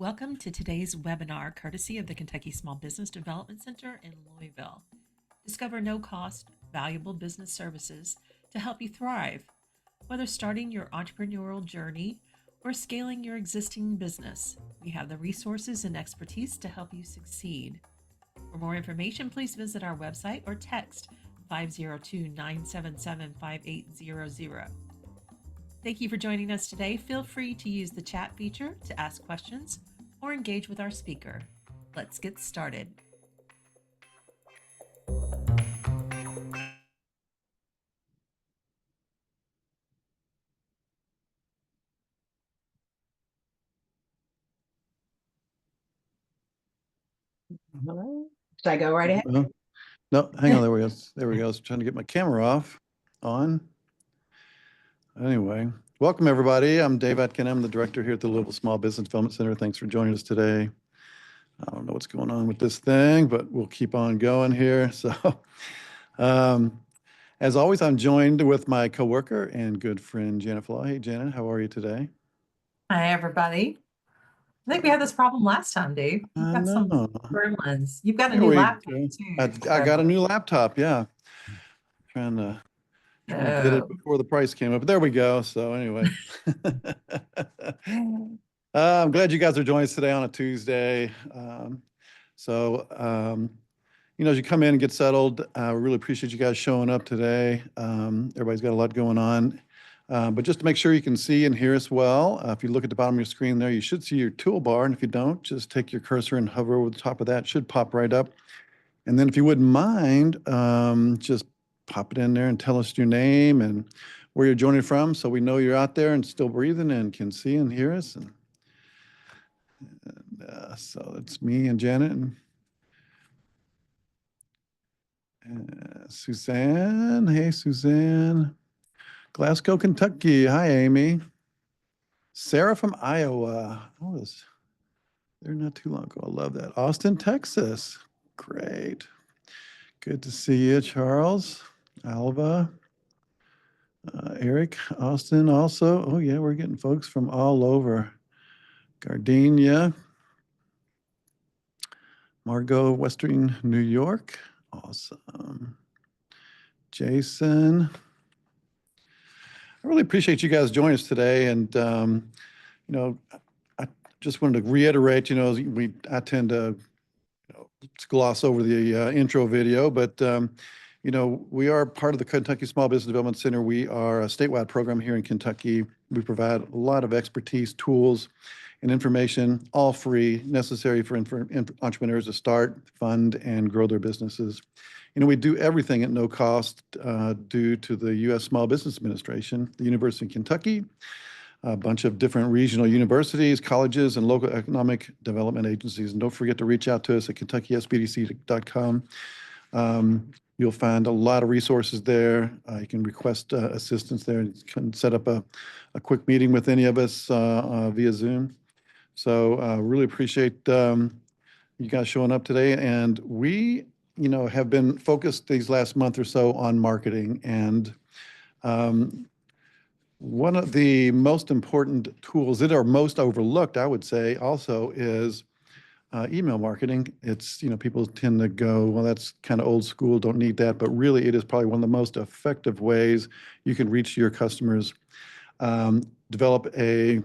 Welcome to today's webinar, courtesy of the Kentucky Small Business Development Center in Louisville. Discover no-cost, valuable business services to help you thrive, whether starting your entrepreneurial journey or scaling your existing business. We have the resources and expertise to help you succeed. For more information, please visit our website or text 502-977-5800. Thank you for joining us today. Feel free to use the chat feature to ask questions or engage with our speaker. Let's get started. Hello. Should I go right ahead? No, hang on. There we go. There we go. I was trying to get my camera on. Anyway, welcome everybody. I'm Dave Atkin. I'm the director here at the Louisville Small Business Development Center. Thanks for joining us today. I don't know what's going on with this thing, but we'll keep on going here. So, as always, I'm joined with my coworker and good friend, Janet Flaw. Hey, Janet, how are you today? Hi, everybody. I think we had this problem last time, Dave. You've got some gremlins. You've got a new laptop too. I got a new laptop, yeah. Trying to get it before the price came up. But there we go. So anyway. I'm glad you guys are joining us today on a Tuesday. As you come in and get settled, we really appreciate you guys showing up today. Everybody's got a lot going on. But just to make sure you can see and hear us well, if you look at the bottom of your screen there, you should see your toolbar. And if you don't, just take your cursor and hover over the top of that. It should pop right up. And then if you wouldn't mind, just pop it in there and tell us your name and where you're joining from so we know you're out there and still breathing and can see and hear us. So it's me and Janet and Suzanne. Hey, Suzanne. Glasgow, Kentucky. Hi, Amy. Sarah from Iowa. I was there not too long ago. I love that. Austin, Texas. Great. Good to see you, Charles, Alva, Eric, Austin also. Oh, yeah, we're getting folks from all over. Gardenia, Margot, Western New York. Awesome. Jason. I really appreciate you guys joining us today. And, I just wanted to reiterate, I tend to gloss over the intro video, but we are part of the Kentucky Small Business Development Center. We are a statewide program here in Kentucky. We provide a lot of expertise, tools, and information, all free, necessary for entrepreneurs to start, fund, and grow their businesses. We do everything at no cost due to the U.S. Small Business Administration, the University of Kentucky, a bunch of different regional universities, colleges, and local economic development agencies. And don't forget to reach out to us at KentuckySBDC.com. You'll find a lot of resources there. You can request assistance there and can set up a quick meeting with any of us via Zoom. So really appreciate you guys showing up today. And we, have been focused these last month or so on marketing. And one of the most important tools that are most overlooked, I would say, also is email marketing. It's, people tend to go, well, that's kind of old school, don't need that. But really, it is probably one of the most effective ways you can reach your customers, develop a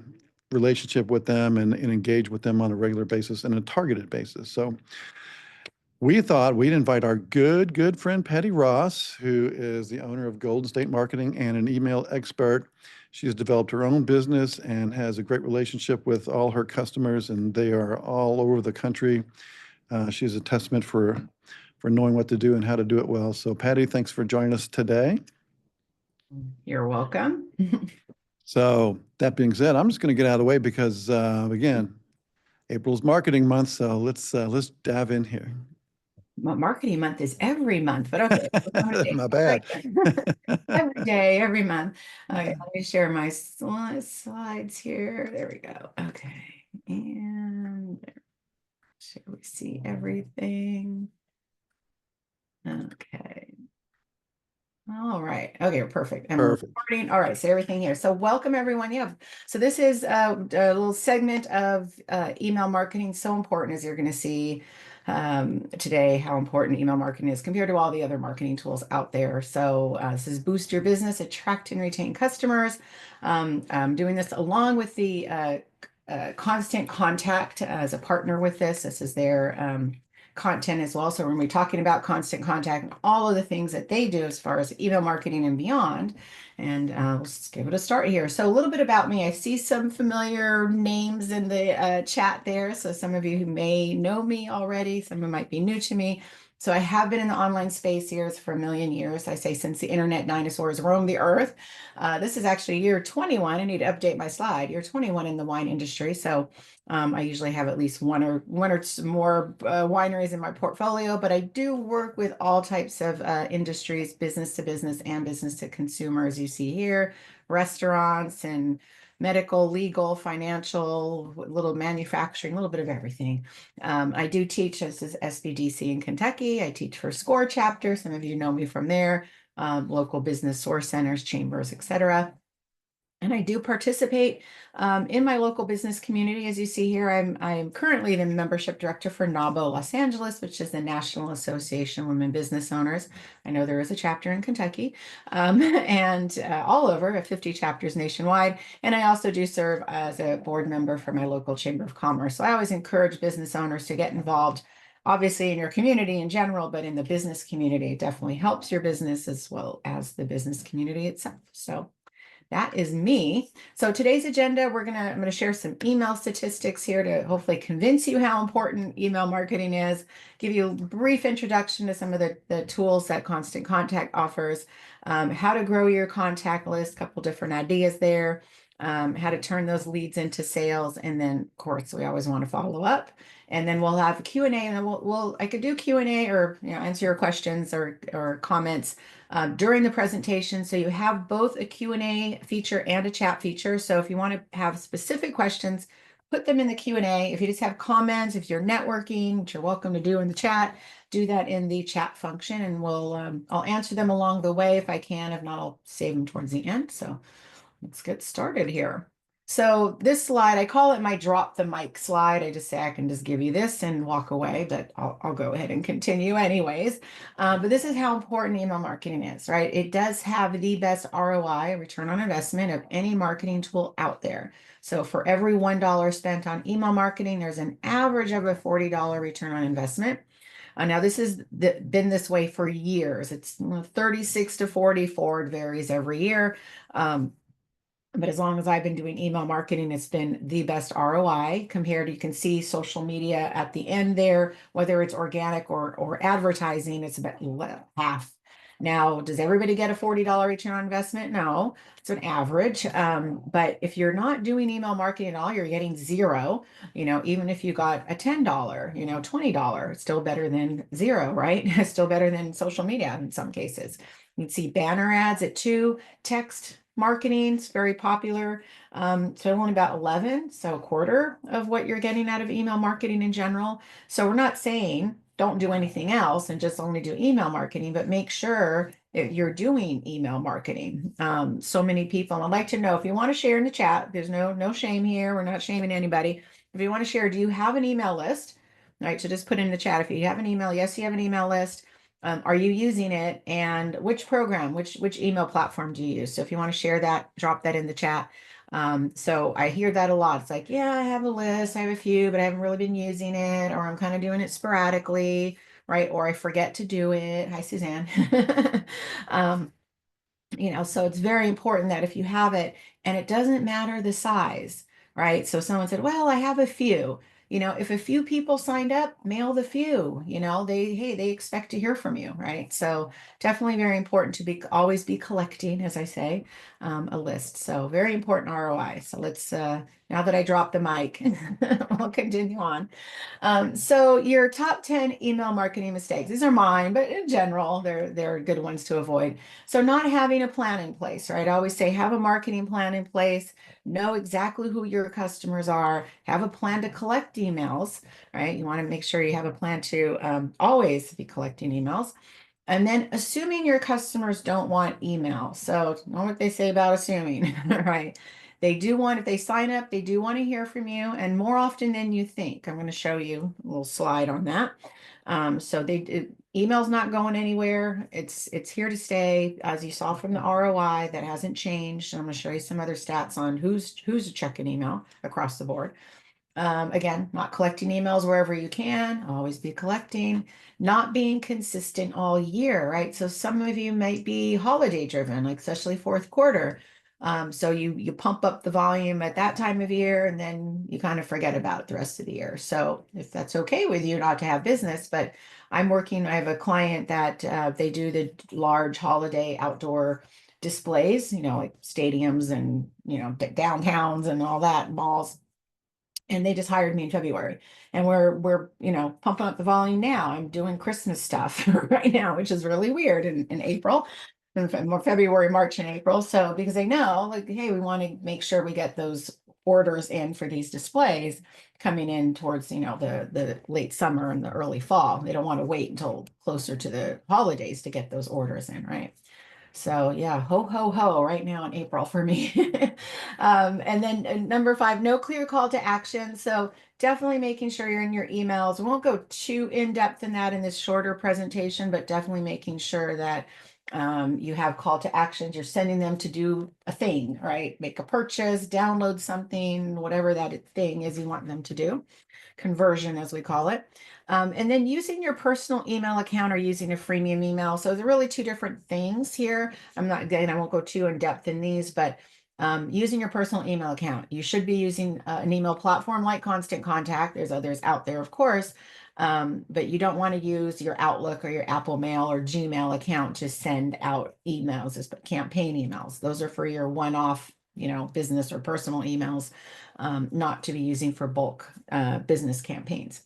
relationship with them and engage with them on a regular basis and a targeted basis. So we thought we'd invite our good friend, Patty Ross, who is the owner of Golden State Marketing and an email expert. She has developed her own business and has a great relationship with all her customers, and they are all over the country. She's a testament for knowing what to do and how to do it well. So Patty, thanks for joining us today. You're welcome. So that being said, I'm just going to get out of the way because, again, April's marketing month. So let's dive in here. Marketing month is every month, but okay. My bad. Every day, every month. Okay, let me share my slides here. There we go. Okay. And shall we see everything? Okay. All right. Okay, perfect. And we're Perfect. recording. All right, so everything here. So welcome everyone. Yeah. So this is a little segment of email marketing. So important, as you're going to see today, how important email marketing is compared to all the other marketing tools out there. So this is boost your business, attract and retain customers. I'm doing this along with the Constant Contact as a partner with this. This is their content as well. So when we're talking about Constant Contact and all of the things that they do as far as email marketing and beyond, and let's give it a start here. So a little bit about me. I see some familiar names in the chat there. So some of you who may know me already, some who might be new to me. So I have been in the online space here for a million years. I say since the internet dinosaurs roamed the earth. This is actually year 21. I need to update my slide. Year 21 in the wine industry. So I usually have at least one or more wineries in my portfolio, but I do work with all types of industries, business to business and business to consumer, as you see here, restaurants and medical, legal, financial, little manufacturing, a little bit of everything. I do teach. This is SBDC in Kentucky. I teach for SCORE chapter. Some of you know me from there, local business source centers, chambers, etc. And I do participate in my local business community. As you see here, I'm currently the membership director for NAWBO Los Angeles, which is the National Association of Women Business Owners. I know there is a chapter in Kentucky and all over, 50 chapters nationwide. And I also do serve as a board member for my local Chamber of Commerce. So I always encourage business owners to get involved, obviously in your community in general, but in the business community. It definitely helps your business as well as the business community itself. So that is me. So today's agenda, I'm going to share some email statistics here to hopefully convince you how important email marketing is, give you a brief introduction to some of the tools that Constant Contact offers, how to grow your contact list, a couple different ideas there, how to turn those leads into sales. And then of course, we always want to follow up. And then we'll have a Q&A, and then I could do Q&A or answer your questions or comments during the presentation. So you have both a Q&A feature and a chat feature. So if you want to have specific questions, put them in the Q&A. If you just have comments, if you're networking, which you're welcome to do in the chat, do that in the chat function, and I'll answer them along the way if I can. If not, I'll save them towards the end. So let's get started here. So this slide, I call it my drop the mic slide. I just say I can just give you this and walk away, but I'll go ahead and continue anyways. But this is how important email marketing is, right? It does have the best ROI, return on investment, of any marketing tool out there. So for every $1 spent on email marketing, there's an average of a $40 return on investment. Now, this has been this way for years. It's 36 to 44. It varies every year. But as long as I've been doing email marketing, it's been the best ROI compared. You can see social media at the end there, whether it's organic or advertising, it's about half. Now, does everybody get a $40 return on investment? No, it's an average. But if you're not doing email marketing at all, you're getting zero. Even if you got a $10, $20, it's still better than zero, right? It's still better than social media in some cases. You can see banner ads at 2, text marketing is very popular. So only about 11, so a quarter of what you're getting out of email marketing in general. So we're not saying don't do anything else and just only do email marketing, but make sure that you're doing email marketing. So many people, I'd like to know if you want to share in the chat, there's no shame here. We're not shaming anybody. If you want to share, do you have an email list? All right, so just put in the chat if you have an email. Yes, you have an email list. Are you using it, and which program, which email platform do you use? So if you want to share that, drop that in the chat. So I hear that a lot. It's like, yeah, I have a list, I have a few, but I haven't really been using it, or I'm kind of doing it sporadically, right? Or I forget to do it. Hi, Suzanne. So it's very important that if you have it, and it doesn't matter the size, right? So someone said, well, I have a few. If a few people signed up, mail the few. They expect to hear from you, right? So definitely very important to always be collecting, as I say, a list. So very important ROI. So let's now that I dropped the mic, we'll continue on. So your top 10 email marketing mistakes. These are mine, but in general, they're good ones to avoid. So not having a plan in place, right? I always say have a marketing plan in place, know exactly who your customers are, have a plan to collect emails, right? You want to make sure you have a plan to always be collecting emails. And then assuming your customers don't want email. So know what they say about assuming, right? They do want, if they sign up, they do want to hear from you, and more often than you think. I'm going to show you a little slide on that. Email's not going anywhere. It's here to stay. As you saw from the ROI, that hasn't changed. I'm going to show you some other stats on who's checking email across the board. Again, not collecting emails wherever you can, always be collecting, not being consistent all year, right? So some of you might be holiday driven, like especially fourth quarter. So you pump up the volume at that time of year and then you kind of forget about it the rest of the year. So if that's okay with you not to have business, but I have a client that they do the large holiday outdoor displays, like stadiums and, downtowns and all that, malls. And they just hired me in February, and we're pumping up the volume now. I'm doing Christmas stuff right now, which is really weird in April, more February, March, and April. So because they know, like, hey, we want to make sure we get those orders in for these displays coming in towards the late summer and the early fall. They don't want to wait until closer to the holidays to get those orders in, right? So yeah, ho, ho, ho right now in April for me. And then number 5, no clear call to action. So definitely making sure you're in your emails. We won't go too in depth in that in this shorter presentation, but definitely making sure that you have call to actions. You're sending them to do a thing, right? Make a purchase, download something, whatever that thing is you want them to do. Conversion, as we call it. And then using your personal email account or using a freemium email. So there's really 2 different things here. I won't go too in depth in these, but using your personal email account, you should be using an email platform like Constant Contact. There's others out there, of course, but you don't want to use your Outlook or your Apple Mail or Gmail account to send out emails, as campaign emails. Those are for your one-off, business or personal emails, not to be using for bulk business campaigns.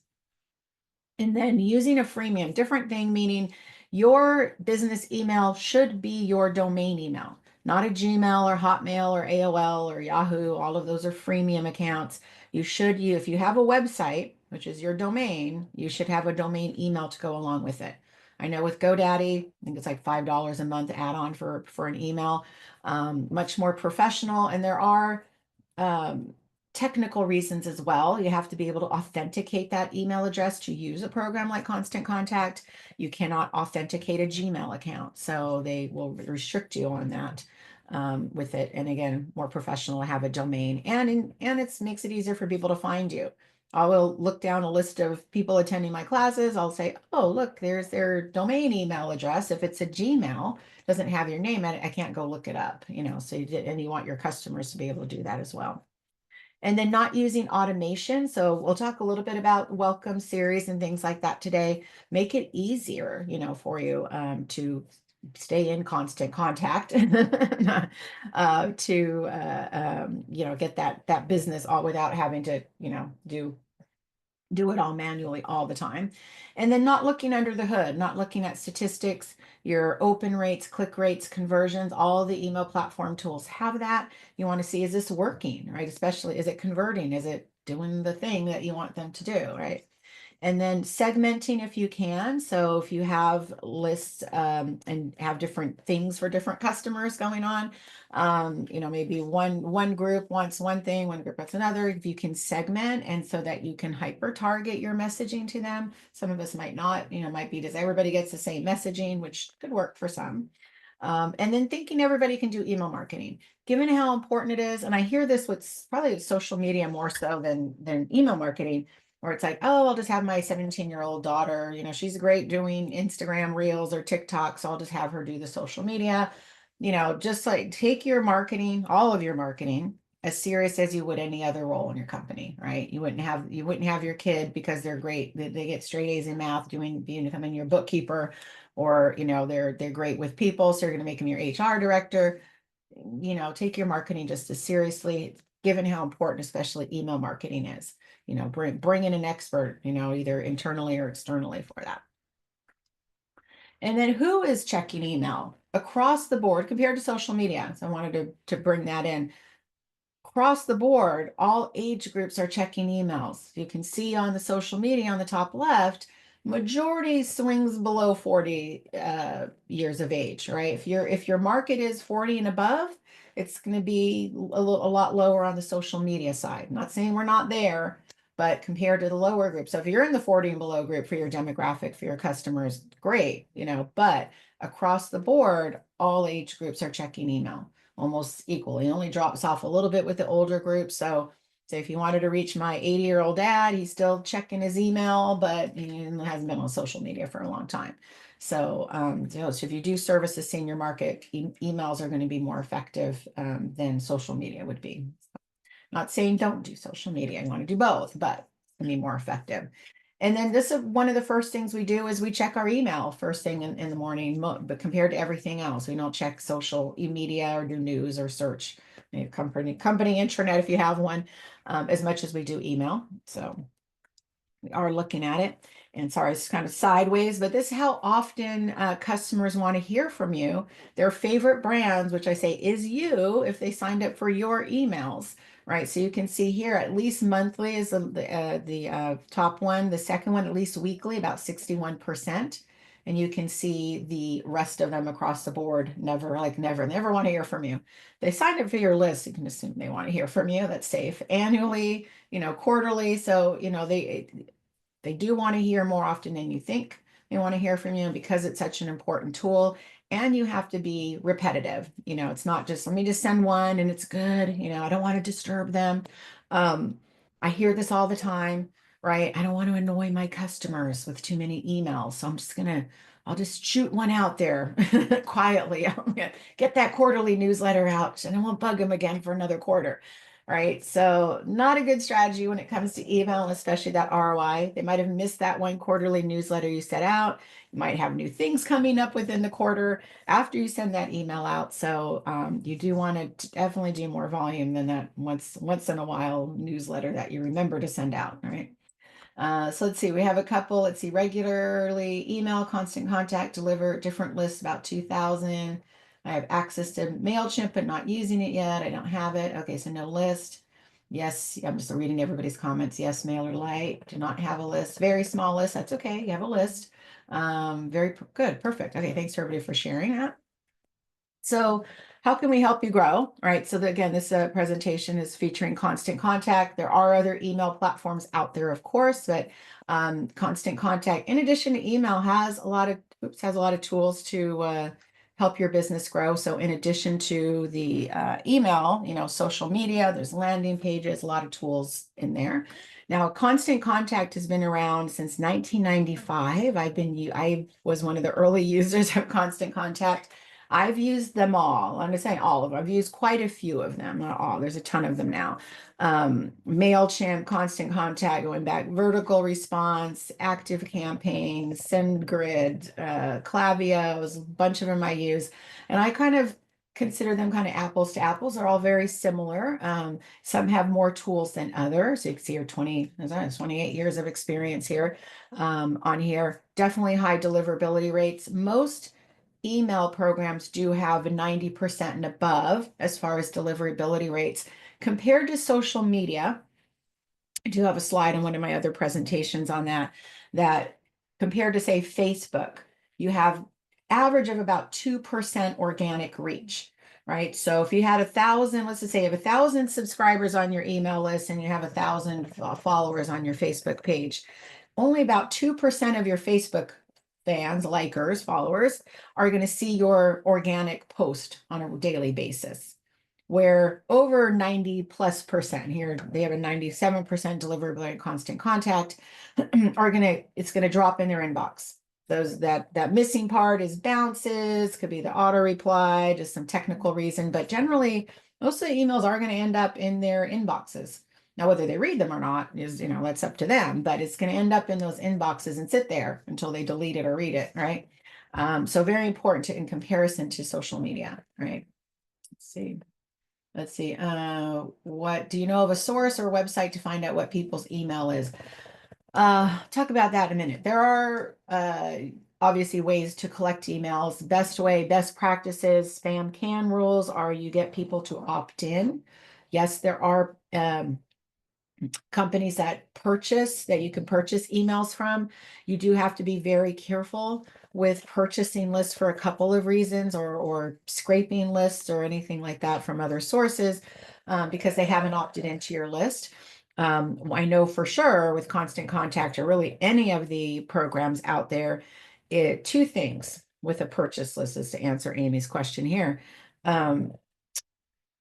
And then using a freemium, different thing, meaning your business email should be your domain email, not a Gmail or Hotmail or AOL or Yahoo. All of those are freemium accounts. If you have a website, which is your domain, you should have a domain email to go along with it. I know with GoDaddy, I think it's like $5 a month add-on for an email, much more professional. And there are technical reasons as well. You have to be able to authenticate that email address to use a program like Constant Contact. You cannot authenticate a Gmail account, so they will restrict you on that with it. And again, more professional to have a domain, and it makes it easier for people to find you. I will look down a list of people attending my classes. I'll say, oh, look, there's their domain email address. If it's a Gmail, doesn't have your name in it, I can't go look it up, so you want your customers to be able to do that as well. And then not using automation. So we'll talk a little bit about welcome series and things like that today. Make it easier, for you to stay in constant contact to get that business all without having to, do it all manually all the time. And then not looking under the hood, not looking at statistics, your open rates, click rates, conversions, all the email platform tools have that. You want to see, is this working, right? Especially, is it converting? Is it doing the thing that you want them to do, right? And then segmenting if you can. So if you have lists and have different things for different customers going on, maybe one group wants one thing, one group wants another. If you can segment, and so that you can hyper target your messaging to them. Some of us might not, might be just everybody gets the same messaging, which could work for some. And then thinking everybody can do email marketing, given how important it is. And I hear this with probably social media more so than email marketing, where it's like, oh, I'll just have my 17-year-old daughter, she's great doing Instagram reels or TikTok, so I'll just have her do the social media. Just like take your marketing, all of your marketing, as serious as you would any other role in your company, right? You wouldn't have your kid because they're great, they get straight A's in math, becoming your bookkeeper, or they're great with people, so you're going to make them your HR director. Take your marketing just as seriously, given how important especially email marketing is. Bring in an expert, either internally or externally for that. And then who is checking email across the board compared to social media? So I wanted to bring that in. Across the board, all age groups are checking emails. You can see on the social media on the top left, Majority swings below 40 years of age, right? If your market is 40 and above, it's going to be a lot lower on the social media side. Not saying we're not there, but compared to the lower group. So if you're in the 40 and below group for your demographic, for your customers, great, but across the board, all age groups are checking email almost equally. It only drops off a little bit with the older group. So if you wanted to reach my 80-year-old dad, he's still checking his email, but he hasn't been on social media for a long time. So, so if you do service the senior market, emails are going to be more effective than social media would be. Not saying don't do social media. I want to do both, but it's going to be more effective. And then this is one of the first things we do is we check our email first thing in the morning, but compared to everything else, we don't check social media or do news or search company intranet if you have one, as much as we do email. So we are looking at it. And sorry, it's kind of sideways, but this is how often customers want to hear from you. Their favorite brands, which I say is you, if they signed up for your emails, right? So you can see here, at least monthly is the top one. The second one, at least weekly, about 61%. And you can see the rest of them across the board, never want to hear from you. They signed up for your list. You can assume they want to hear from you. That's safe. Annually, quarterly. So, they do want to hear more often than you think they want to hear from you because it's such an important tool. And you have to be repetitive. It's not just, let me just send one and it's good. I don't want to disturb them. I hear this all the time, right? I don't want to annoy my customers with too many emails. So I'll just shoot one out there quietly. I'm gonna get that quarterly newsletter out and I won't bug them again for another quarter. Right. So not a good strategy when it comes to email, especially that ROI. They might have missed that one quarterly newsletter you set out. You might have new things coming up within the quarter after you send that email out. So you do want to definitely do more volume than that once in a while newsletter that you remember to send out. Right. So let's see, we have a couple, let's see, regularly email, constant contact, deliver different lists, about 2,000. I have access to MailChimp, but not using it yet. I don't have it. Okay, so no list. Yes, I'm just reading everybody's comments. Yes, MailerLite, do not have a list. Very small list. That's okay. You have a list. Very good. Perfect. Okay, thanks everybody for sharing that. So how can we help you grow? All right. So again, this presentation is featuring Constant Contact. There are other email platforms out there, of course, but Constant Contact, in addition to email, has a lot of tools to help your business grow. So in addition to the email, social media, there's landing pages, a lot of tools in there. Now, Constant Contact has been around since 1995. I was one of the early users of Constant Contact. I've used them all. I'm just saying all of them. I've used quite a few of them, not all. There's a ton of them now. MailChimp, Constant Contact, going back, Vertical Response, Active Campaign, SendGrid, Klaviyo, a bunch of them I use. And I kind of consider them kind of apples to apples. They're all very similar. Some have more tools than others. So you can see here 28 years of experience here on here. Definitely high deliverability rates. Most email programs do have a 90% and above as far as deliverability rates compared to social media. I do have a slide in one of my other presentations on that compared to say Facebook, you have average of about 2% organic reach, right? So if you had 1,000, let's just say you have 1,000 subscribers on your email list and you have 1,000 followers on your Facebook page, only about 2% of your Facebook fans, likers, followers are going to see your organic post on a daily basis, where over 90+% here, they have a 97% deliverability Constant Contact it's going to drop in their inbox. That missing part is bounces, could be the auto reply, just some technical reason, but generally most of the emails are going to end up in their inboxes. Now, whether they read them or not is, that's up to them, but it's going to end up in those inboxes and sit there until they delete it or read it, right? So very important in comparison to social media, right? Let's see. What do you know of a source or website to find out what people's email is? Talk about that in a minute. There are obviously ways to collect emails. Best practices, spam can rules are you get people to opt in. Yes, there are companies that you can purchase emails from, you do have to be very careful with purchasing lists for a couple of reasons, or scraping lists or anything like that from other sources, because they haven't opted into your list. I know for sure with Constant Contact, or really any of the programs out there, two things with a purchase list is to answer Amy's question here.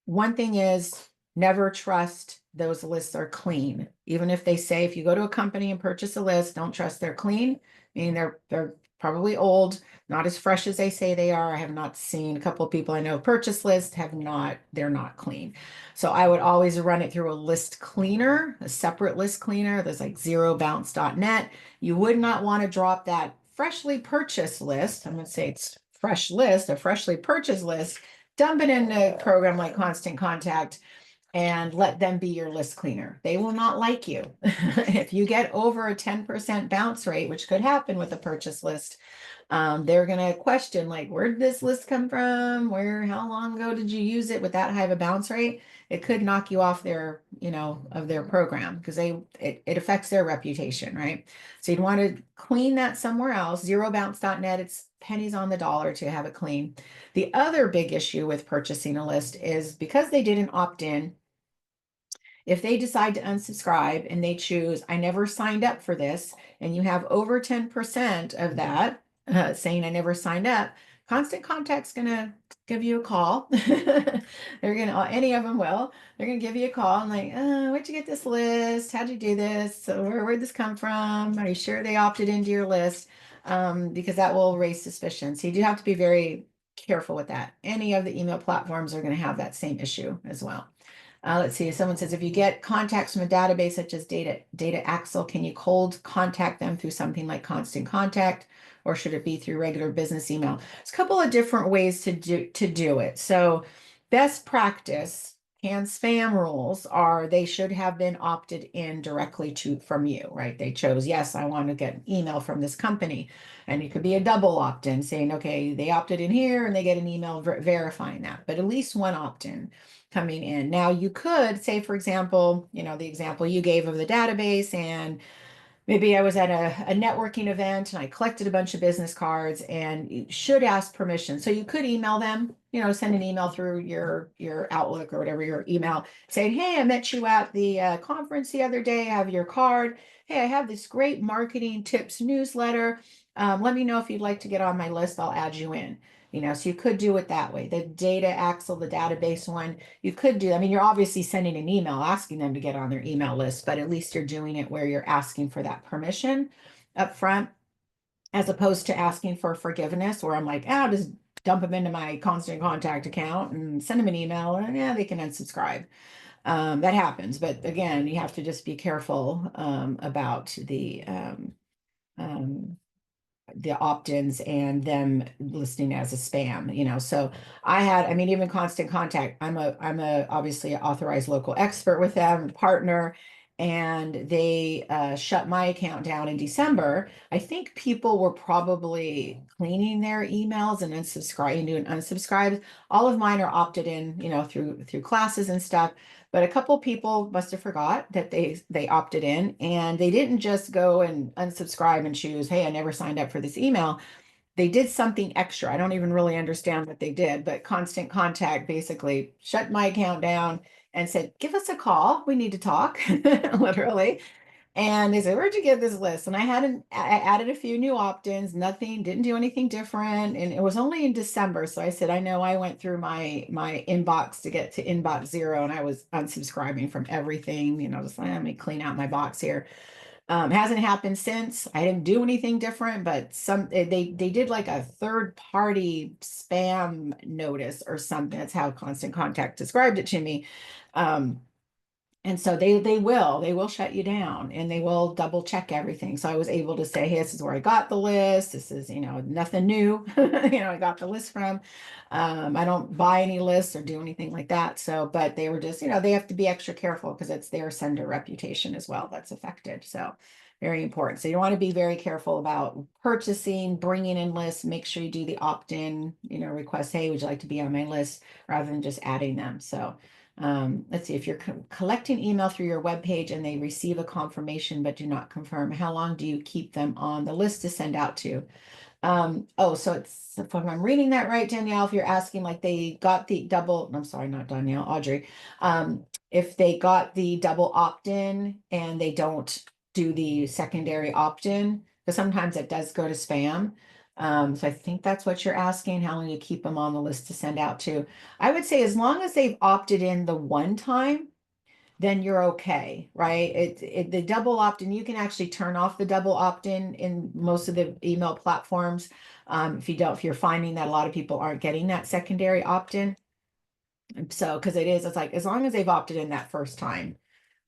One thing is, never trust those lists are clean. Even if they say, if you go to a company and purchase a list, don't trust they're clean. I mean, they're probably old, not as fresh as they say they are. I have not seen, a couple of people I know purchase lists they're not clean. So I would always run it through a list cleaner, a separate list cleaner. There's like zerobounce.net. You would not want to drop that freshly purchased list. I'm going to say it's fresh list, a freshly purchased list, dump it in a program like Constant Contact and let them be your list cleaner. They will not like you. If you get over a 10% bounce rate, which could happen with a purchase list, they're going to question, like, where did this list come from? How long ago did you use it with that high of a bounce rate? It could knock you off of their program, because it affects their reputation, right? So you'd want to clean that somewhere else. Zerobounce.net, it's pennies on the dollar to have it clean. The other big issue with purchasing a list is, because they didn't opt in, if they decide to unsubscribe and they choose, I never signed up for this, and you have over 10% of that saying I never signed up, Constant Contact's going to give you a call. Any of them will. They're going to give you a call and like, where'd you get this list? How'd you do this? So where'd this come from? Are you sure they opted into your list? Because that will raise suspicion. So you do have to be very careful with that. Any of the email platforms are going to have that same issue as well. Let's see. Someone says, if you get contacts from a database such as Data Axle, can you cold contact them through something like Constant Contact, or should it be through regular business email? There's a couple of different ways to do it. So best practice, canned spam rules are, they should have been opted in directly from you, right? They chose, yes, I want to get an email from this company. And it could be a double opt-in, saying, okay, they opted in here and they get an email verifying that, but at least one opt-in coming in. Now you could say, for example, the example you gave of the database, and maybe I was at a networking event and I collected a bunch of business cards, and you should ask permission. So you could email them, send an email through your Outlook or whatever, your email, saying, hey, I met you at the conference the other day. I have your card. Hey, I have this great marketing tips newsletter. Let me know if you'd like to get on my list. I'll add you in. So you could do it that way. The Data Axle, the database one, you could do. I mean, you're obviously sending an email asking them to get on their email list, but at least you're doing it where you're asking for that permission up front, as opposed to asking for forgiveness, where I'm like, I'll just dump them into my Constant Contact account and send them an email, and yeah, they can unsubscribe. That happens, but again, you have to just be careful about the opt-ins and them listing as a spam, so I mean, even Constant Contact, I'm a obviously authorized local expert with them, partner, and they shut my account down in December. I think people were probably cleaning their emails and unsubscribing, doing unsubscribes. All of mine are opted in, through classes and stuff. But a couple people must have forgot that they opted in, and they didn't just go and unsubscribe and choose, hey, I never signed up for this email. They did something extra. I don't even really understand what they did, but Constant Contact basically shut my account down and said, give us a call. We need to talk, literally. And they said, where'd you get this list? And I added a few new opt-ins, didn't do anything different. And it was only in December. So I said, I know I went through my inbox to get to inbox 0, and I was unsubscribing from everything, just let me clean out my box here. Hasn't happened since. I didn't do anything different, but they did like a third party spam notice or something. That's how Constant Contact described it to me. And so they will shut you down, and they will double check everything. So I was able to say, hey, this is where I got the list. This is, nothing new. I got the list from. I don't buy any lists or do anything like that. So, but they were just, they have to be extra careful because it's their sender reputation as well that's affected. So very important. So you want to be very careful about purchasing, bringing in lists. Make sure you do the opt-in, request, hey, would you like to be on my list, rather than just adding them. So Let's see, if you're collecting email through your web page and they receive a confirmation but do not confirm, how long do you keep them on the list to send out to? Oh, so it's, if I'm reading that right, Danielle, if you're asking like they got the double, I'm sorry, not Danielle, Audrey. If they got the double opt-in and they don't do the secondary opt-in, because sometimes it does go to spam. So I think that's what you're asking, how long you keep them on the list to send out to. I would say as long as they've opted in the one time, then you're okay, right? The double opt-in, you can actually turn off the double opt-in in most of the email platforms. If you're finding that a lot of people aren't getting that secondary opt-in. So, because it's like, as long as they've opted in that first time,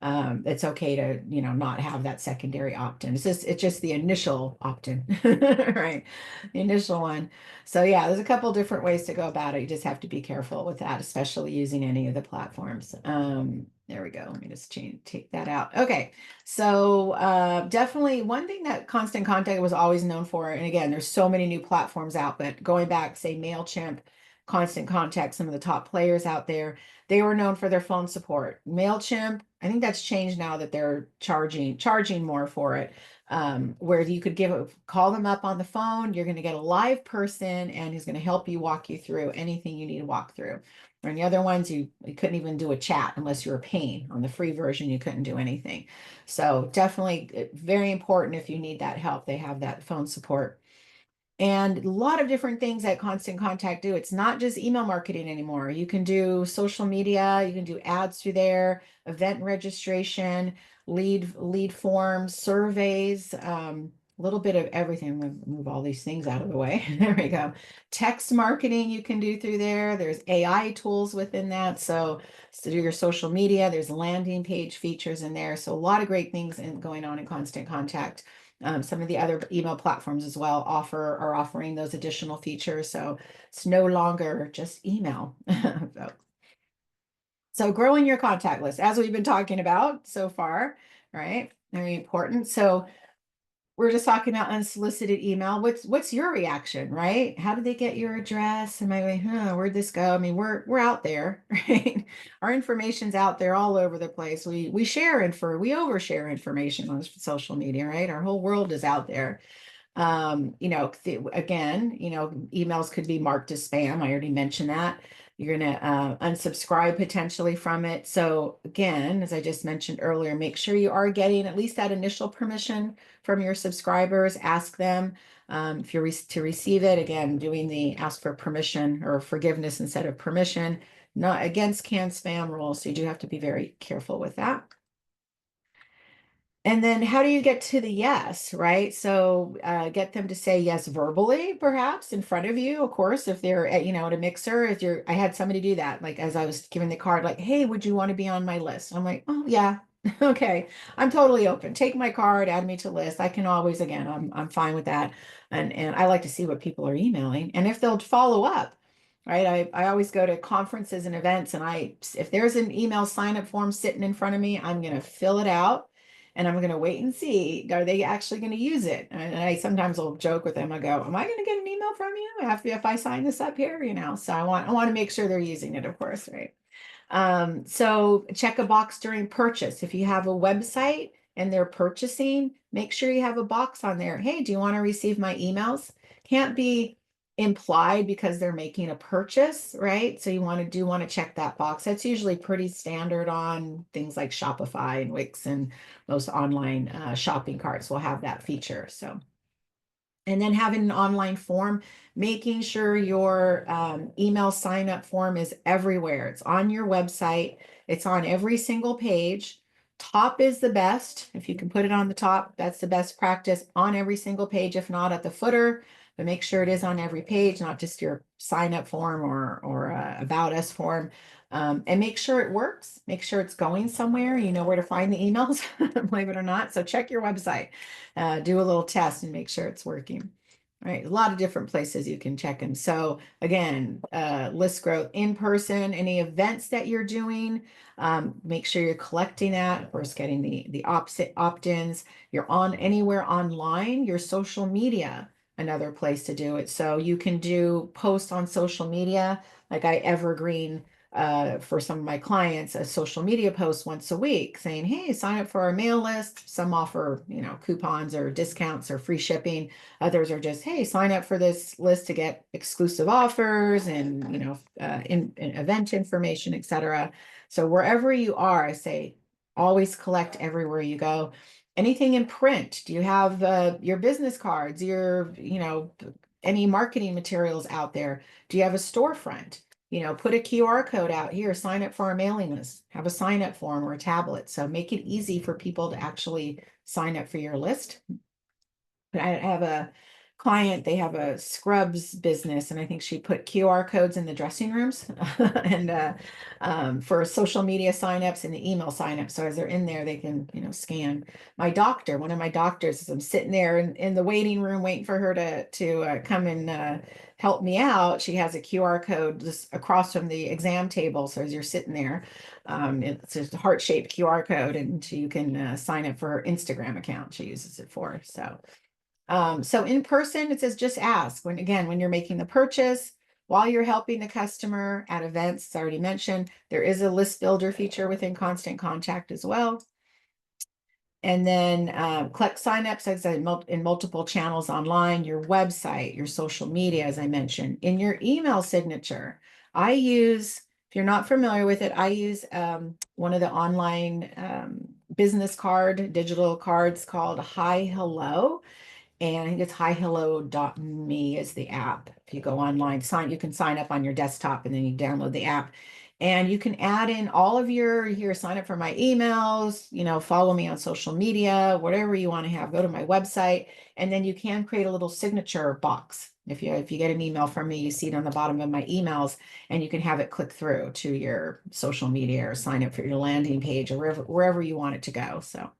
it's okay to, not have that secondary opt-in. It's just the initial opt-in, right? The initial one. So yeah, there's a couple different ways to go about it. You just have to be careful with that, especially using any of the platforms. There we go. Let me just take that out. Okay. So definitely one thing that Constant Contact was always known for, and again, there's so many new platforms out, but going back, say MailChimp, Constant Contact, some of the top players out there, they were known for their phone support. MailChimp, I think that's changed now that they're charging more for it. Where you could call them up on the phone, you're going to get a live person and he's going to help you walk you through anything you need to walk through. Or in the other ones, you couldn't even do a chat unless you were paying. On the free version, you couldn't do anything. So definitely very important if you need that help. They have that phone support. And a lot of different things that Constant Contact do. It's not just email marketing anymore. You can do social media, you can do ads through there, event registration, lead forms, surveys, a little bit of everything. I'm gonna move all these things out of the way. There we go. Text marketing you can do through there. There's AI tools within that. So to do your social media, there's landing page features in there. So a lot of great things going on in Constant Contact. Some of the other email platforms as well are offering those additional features. So it's no longer just email. So growing your contact list, as we've been talking about so far, right? Very important. So we're just talking about unsolicited email. What's your reaction, right? How did they get your address? Am I like, where'd this go? I mean, we're out there, right? Our information's out there all over the place. We overshare information on social media, right? Our whole world is out there. Again, emails could be marked as spam. I already mentioned that. You're going to unsubscribe potentially from it. So again, as I just mentioned earlier, make sure you are getting at least that initial permission from your subscribers. Ask them if you're to receive it. Again, doing the ask for permission or forgiveness instead of permission, not against canned spam rules. So you do have to be very careful with that. And then how do you get to the yes, right? So get them to say yes verbally, perhaps in front of you, of course, if they're at, at a mixer. I had somebody do that, like as I was giving the card, like, hey, would you want to be on my list? I'm like, oh yeah, okay. I'm totally open. Take my card, add me to list. I can always, again, I'm fine with that. And I like to see what people are emailing and if they'll follow up. Right. I always go to conferences and events and if there's an email sign up form sitting in front of me, I'm going to fill it out. And I'm going to wait and see, are they actually going to use it? And I sometimes will joke with them. I go, am I going to get an email from you if I sign this up here? So I want to make sure they're using it, of course, right? So check a box during purchase. If you have a website and they're purchasing, make sure you have a box on there. Hey, do you want to receive my emails? Can't be implied because they're making a purchase, right? So you want to check that box. That's usually pretty standard on things like Shopify and Wix, and most online shopping carts will have that feature. So, and then having an online form, making sure your email sign up form is everywhere. It's on your website. It's on every single page. Top is the best. If you can put it on the top, that's the best practice on every single page, if not at the footer. But make sure it is on every page, not just your sign up form or about us form. And make sure it works. Make sure it's going somewhere. You know where to find the emails, believe it or not. So check your website, do a little test and make sure it's working. All right, a lot of different places you can check them. So again, list growth in person, any events that you're doing, make sure you're collecting that. Of course, getting the opposite opt-ins. You're on anywhere online, your social media, another place to do it. So you can do posts on social media, like I evergreen for some of my clients, a social media post once a week saying, hey, sign up for our mail list. Some offer, coupons or discounts or free shipping. Others are just, hey, sign up for this list to get exclusive offers and, in event information, etc. So wherever you are, I say, always collect everywhere you go. Anything in print? Do you have your business cards, your, any marketing materials out there? Do you have a storefront? Put a QR code out here, sign up for our mailing list, have a sign up form or a tablet. So make it easy for people to actually sign up for your list. I have a client, they have a scrubs business, and I think she put QR codes in the dressing rooms and for social media signups and the email signups. So as they're in there, they can, scan. My doctor, one of my doctors, as I'm sitting there in the waiting room waiting for her to come and help me out, she has a QR code just across from the exam table. So as you're sitting there, it's just a heart-shaped QR code, and you can sign up for her Instagram account she uses it for. So in person, it says just ask. When you're making the purchase, while you're helping the customer at events, it's already mentioned, there is a list builder feature within Constant Contact as well. And then collect signups, as in multiple channels online, your website, your social media, as I mentioned, in your email signature. I use, if you're not familiar with it, I use one of the online business card, digital cards called Hi Hello. And I think it's hihello.me is the app. If you go online, you can sign up on your desktop and then you download the app. And you can add in all of here, sign up for my emails, follow me on social media, whatever you want to have, go to my website. And then you can create a little signature box. If you get an email from me, you see it on the bottom of my emails, and you can have it click through to your social media or sign up for your landing page or wherever you want it to go. So.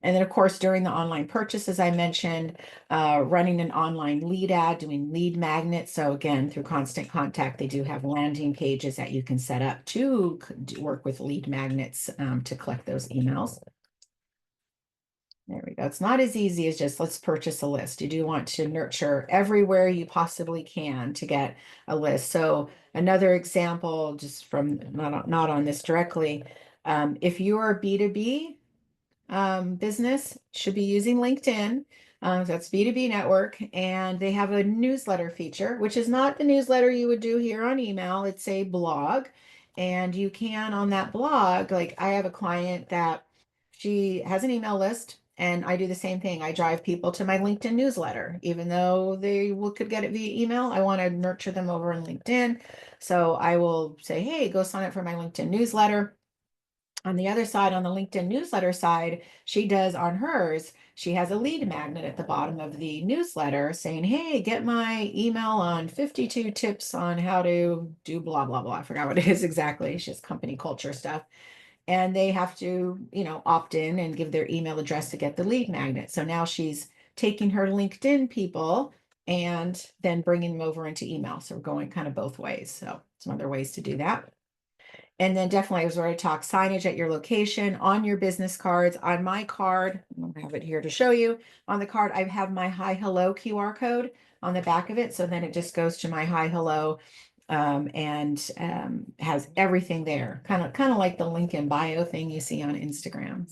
And then, of course, during the online purchase, as I mentioned, running an online lead ad, doing lead magnets. So again, through Constant Contact, they do have landing pages that you can set up to work with lead magnets to collect those emails. There we go. It's not as easy as just let's purchase a list. You do want to nurture everywhere you possibly can to get a list. So another example, just from not on this directly, if you are B2B, business should be using LinkedIn. That's B2B network, and they have a newsletter feature, which is not the newsletter you would do here on email. It's a blog, and you can on that blog, like I have a client that she has an email list, and I do the same thing. I drive people to my LinkedIn newsletter, even though they could get it via email. I want to nurture them over in LinkedIn. So I will say, hey, go sign up for my LinkedIn newsletter. On the other side, on the LinkedIn newsletter side, she does on hers, she has a lead magnet at the bottom of the newsletter saying, hey, get my email on 52 tips on how to do blah, blah, blah. I forgot what it is exactly. It's just company culture stuff. And they have to, opt in and give their email address to get the lead magnet. So now she's taking her LinkedIn people and then bringing them over into email. So we're going kind of both ways. So some other ways to do that. And then definitely, as we already talked, signage at your location, on your business cards. On my card, I don't have it here to show you. On the card, I have my Hi Hello QR code on the back of it. So then it just goes to my Hi Hello and has everything there. Kind of like the link in bio thing you see on Instagram.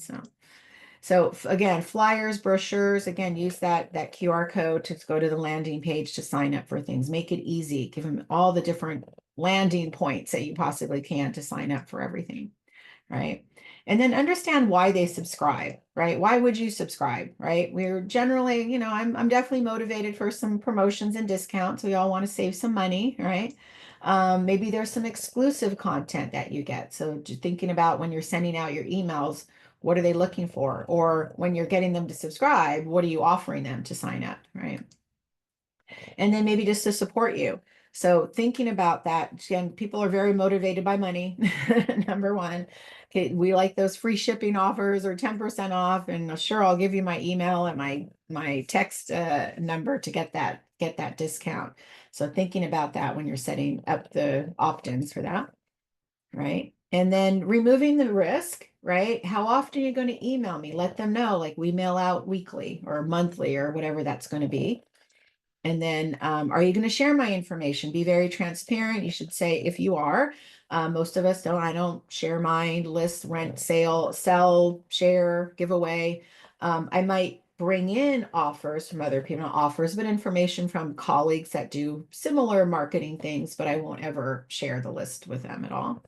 So again, flyers, brochures, again, use that QR code to go to the landing page to sign up for things. Make it easy. Give them all the different landing points that you possibly can to sign up for everything, right? And then understand why they subscribe, right? Why would you subscribe, right? We're generally, I'm definitely motivated for some promotions and discounts. We all want to save some money, right? Maybe there's some exclusive content that you get. So just thinking about when you're sending out your emails, what are they looking for? Or when you're getting them to subscribe, what are you offering them to sign up, right? And then maybe just to support you. So thinking about that, again, people are very motivated by money, number one. Okay, we like those free shipping offers or 10% off, and sure, I'll give you my email and my text number to get that discount. So thinking about that when you're setting up the opt-ins for that, right? And then removing the risk, right? How often are you going to email me? Let them know, like we mail out weekly or monthly or whatever that's going to be. And then, are you going to share my information? Be very transparent. You should say if you are. Most of us don't. I don't share mine, list, rent, sell, share, give away. I might bring in offers from other people, not offers, but information from colleagues that do similar marketing things, but I won't ever share the list with them at all.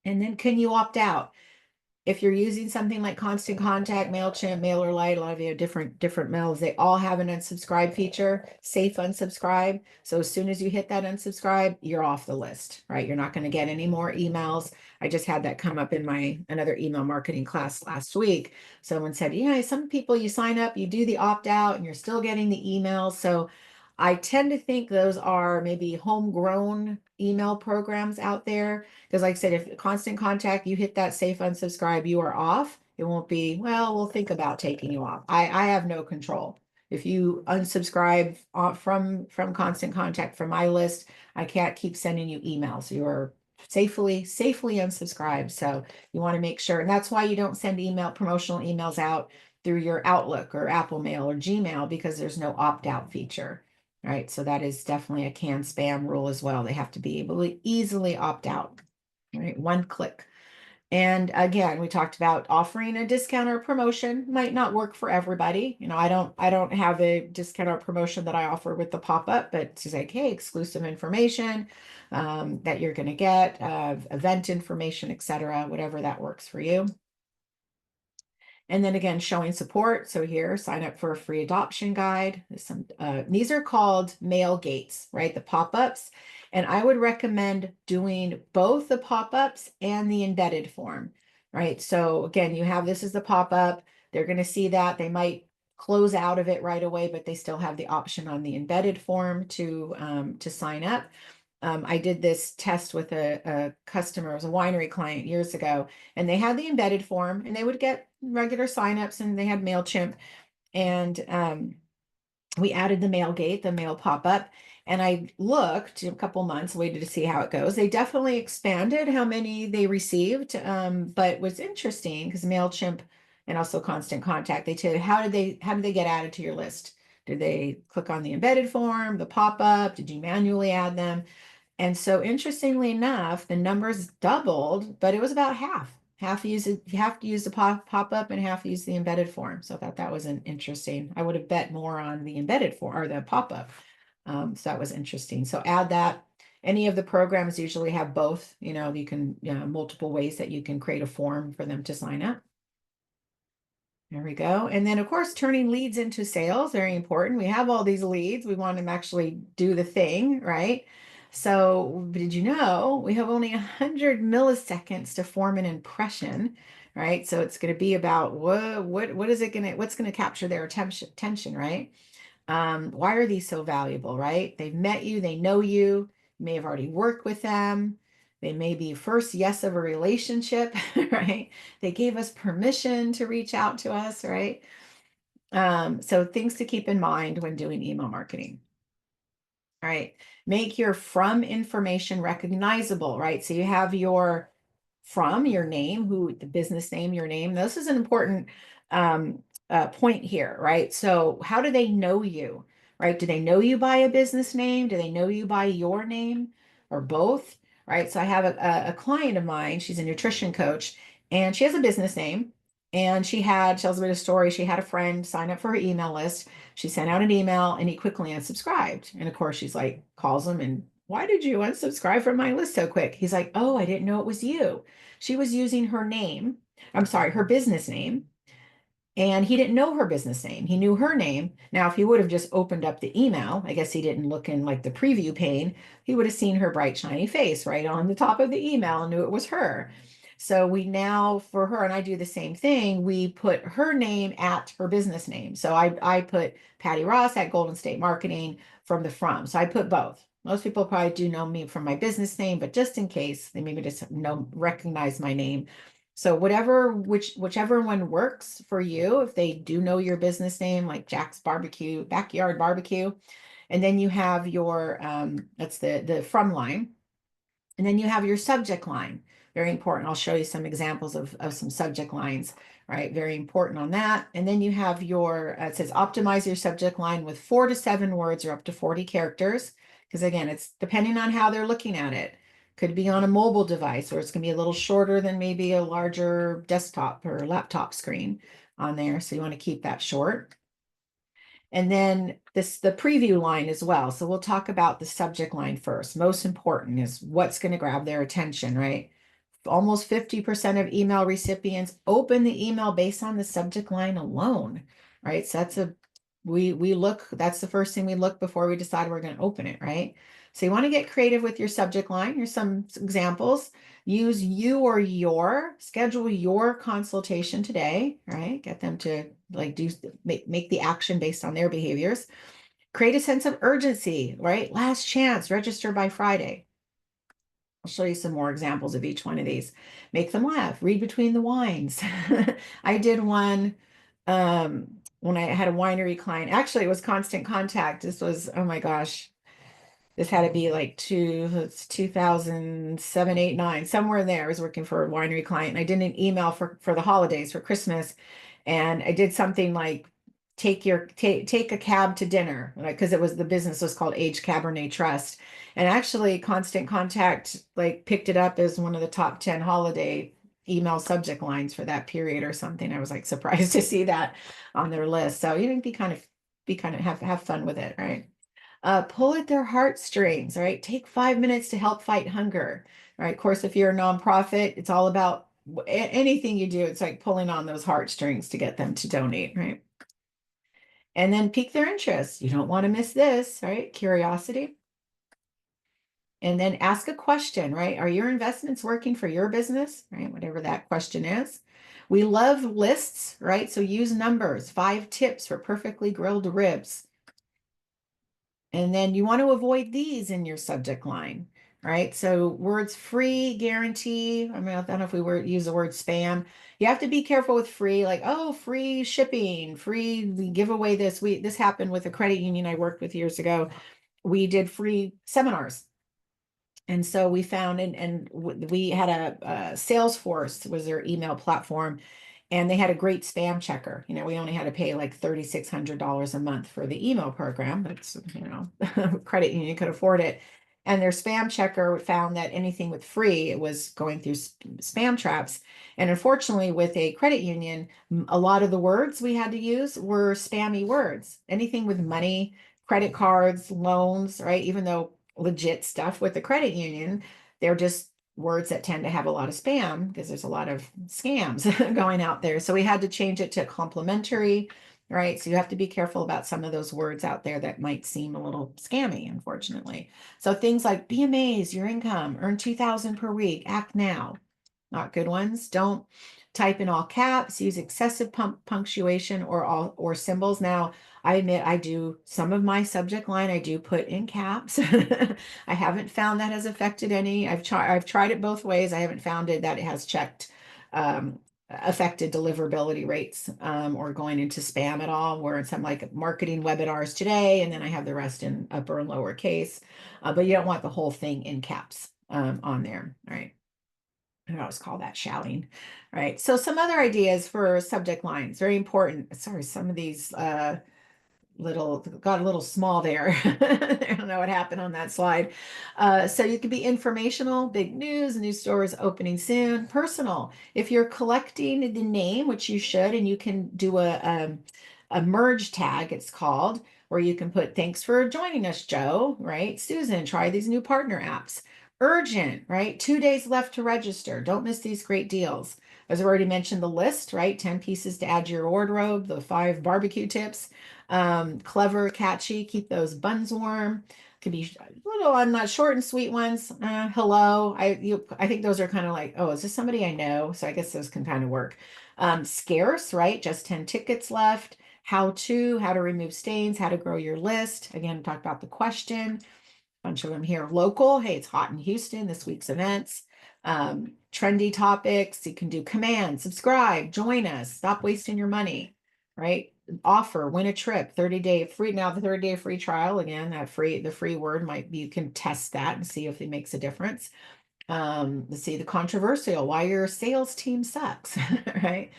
And then can you opt out? If you're using something like Constant Contact, MailChimp, MailerLite, a lot of you have different mails, they all have an unsubscribe feature, safe unsubscribe. So as soon as you hit that unsubscribe, you're off the list, right? You're not going to get any more emails. I just had that come up in my another email marketing class last week. Someone said, yeah, some people you sign up, you do the opt out and you're still getting the emails. So I tend to think those are maybe homegrown email programs out there. Because like I said, if Constant Contact, you hit that safe unsubscribe, you are off. It won't be, well, we'll think about taking you off. I have no control. If you unsubscribe from Constant Contact from my list, I can't keep sending you emails. You are safely unsubscribed. So you want to make sure, and that's why you don't send promotional emails out through your Outlook or Apple Mail or Gmail, because there's no opt-out feature. Right. So that is definitely a CAN spam rule as well. They have to be able to easily opt out. Right. One click. And again, we talked about offering a discount or promotion might not work for everybody. I don't have a discount or promotion that I offer with the pop-up, but it's like, hey, exclusive information that you're going to get, event information, etc., whatever that works for you. And then again, showing support. So here, sign up for a free adoption guide. These are called mail gates, right? The pop-ups. And I would recommend doing both the pop-ups and the embedded form, right? So again, you have, this is the pop-up. They're going to see that. They might close out of it right away, but they still have the option on the embedded form to sign up. I did this test with a customer, it was a winery client years ago, and they had the embedded form and they would get regular signups and they had MailChimp. And we added the mail gate, the mail pop-up, and I looked a couple months, waited to see how it goes. They definitely expanded how many they received, but was interesting because MailChimp and also Constant Contact, they tell you how did they get added to your list? Did they click on the embedded form, the pop-up? Did you manually add them? And so interestingly enough, the numbers doubled, but it was about half. Half use it, you have to use the pop-up and half use the embedded form. So I thought that was an interesting. I would have bet more on the embedded form or the pop-up. So that was interesting. So add that. Any of the programs usually have both, you can, multiple ways that you can create a form for them to sign up. There we go. And then of course, turning leads into sales, very important. We have all these leads. We want them to actually do the thing, right? So did you know we have only 100 milliseconds to form an impression, right? So it's going to be about what's going to capture their attention, right? Why are these so valuable, right? They've met you, they know you, you may have already worked with them. They may be first yes of a relationship, right? They gave us permission to reach out to us, right? So things to keep in mind when doing email marketing. All right. Make your from information recognizable, right? So you have your from, your name, the business name, your name. This is an important point here, right? So how do they know you, right? Do they know you by a business name? Do they know you by your name or both, right? So I have a client of mine, she's a nutrition coach, and she has a business name. And tells a bit of story. She had a friend sign up for her email list. She sent out an email and he quickly unsubscribed. And of course, she's like, calls him and, why did you unsubscribe from my list so quick? He's like, oh, I didn't know it was you. She was using her name. I'm sorry, her business name. And he didn't know her business name. He knew her name. Now, if he would have just opened up the email, I guess he didn't look in like the preview pane, he would have seen her bright, shiny face right on the top of the email and knew it was her. So we now, for her, and I do the same thing, we put her name at her business name. So I put Patty Ross at Golden State Marketing from. So I put both. Most people probably do know me from my business name, but just in case, they maybe just recognize my name. So whichever one works for you, if they do know your business name, like Jack's Barbecue, Backyard Barbecue, and then you have your that's the from line, and then you have your subject line. Very important. I'll show you some examples of some subject lines, right? Very important on that. And then you have your, it says optimize your subject line with 4 to 7 words or up to 40 characters. Because again, it's depending on how they're looking at it. Could be on a mobile device, or it's going to be a little shorter than maybe a larger desktop or laptop screen on there. So you want to keep that short. And then the preview line as well. So we'll talk about the subject line first. Most important is what's going to grab their attention, right? Almost 50% of email recipients open the email based on the subject line alone, right? So that's the first thing we look before we decide we're going to open it, right? So you want to get creative with your subject line. Here's some examples. Use you or your, schedule your consultation today, right? Get them to like make the action based on their behaviors. Create a sense of urgency, right? Last chance, register by Friday. I'll show you some more examples of each one of these. Make them laugh, read between the wines. I did one when I had a winery client. Actually, it was Constant Contact. This was, oh my gosh, this had to be like 2007, 8, 9, somewhere in there. I was working for a winery client, and I did an email for the holidays, for Christmas. And I did something like take a cab to dinner, because it was, the business was called Age Cabernet Trust. And actually Constant Contact like picked it up as one of the top 10 holiday email subject lines for that period or something. I was like surprised to see that on their list. So you know, be kind of have fun with it, right? Pull at their heartstrings, right? Take 5 minutes to help fight hunger, right? Of course, if you're a nonprofit, it's all about anything you do. It's like pulling on those heartstrings to get them to donate, right? And then pique their interest. You don't want to miss this, right? Curiosity. And then ask a question, right? Are your investments working for your business, right? Whatever that question is. We love lists, right? So use numbers, 5 tips for perfectly grilled ribs. And then you want to avoid these in your subject line, right? So words free, guarantee. I mean, I don't know if we use the word spam. You have to be careful with free, like, oh, free shipping, free giveaway this. This happened with a credit union I worked with years ago. We did free seminars. And so we found, and we had a Salesforce was their email platform, and they had a great spam checker. You know, we only had to pay like $3,600 a month for the email program. That's, you know, credit union could afford it. And their spam checker found that anything with free, it was going through spam traps. And unfortunately, with a credit union, a lot of the words we had to use were spammy words. Anything with money, credit cards, loans, right? Even though legit stuff with the credit union, they're just words that tend to have a lot of spam because there's a lot of scams going out there. So we had to change it to complimentary, right? So you have to be careful about some of those words out there that might seem a little scammy, unfortunately. So things like be amazed, your income, earn 2,000 per week, act now. Not good ones. Don't type in all caps, use excessive punctuation or symbols. Now, I admit I do some of my subject line, I do put in caps. I haven't found that has affected any. I've tried it both ways. I haven't found it that it has affected deliverability rates or going into spam at all, where it's some like marketing webinars today, and then I have the rest in upper and lower case. But you don't want the whole thing in caps on there, right? I always call that shouting, right? So some other ideas for subject lines, very important. Sorry, some of these got a little small there. I don't know what happened on that slide. So you could be informational, big news stores opening soon. Personal, if you're collecting the name, which you should, and you can do a merge tag, it's called, where you can put thanks for joining us, Joe, right? Susan, try these new partner apps. Urgent, right? 2 days left to register. Don't miss these great deals. As I already mentioned, the list, right? 10 pieces to add to your wardrobe, the 5 barbecue tips. Clever, catchy, keep those buns warm. Could be little, I'm not short and sweet ones. Hello. I think those are kind of like, oh, is this somebody I know? So I guess those can kind of work. Scarce, right? Just 10 tickets left. How to remove stains, how to grow your list. Again, talk about the question. Bunch of them here. Local, hey, it's hot in Houston, this week's events. Trendy topics, you can do command, subscribe, join us, stop wasting your money, right? Offer, win a trip, 30-day free. Now the 30-day free trial, again, the free word might be, you can test that and see if it makes a difference. Let's see, the controversial, why your sales team sucks, right?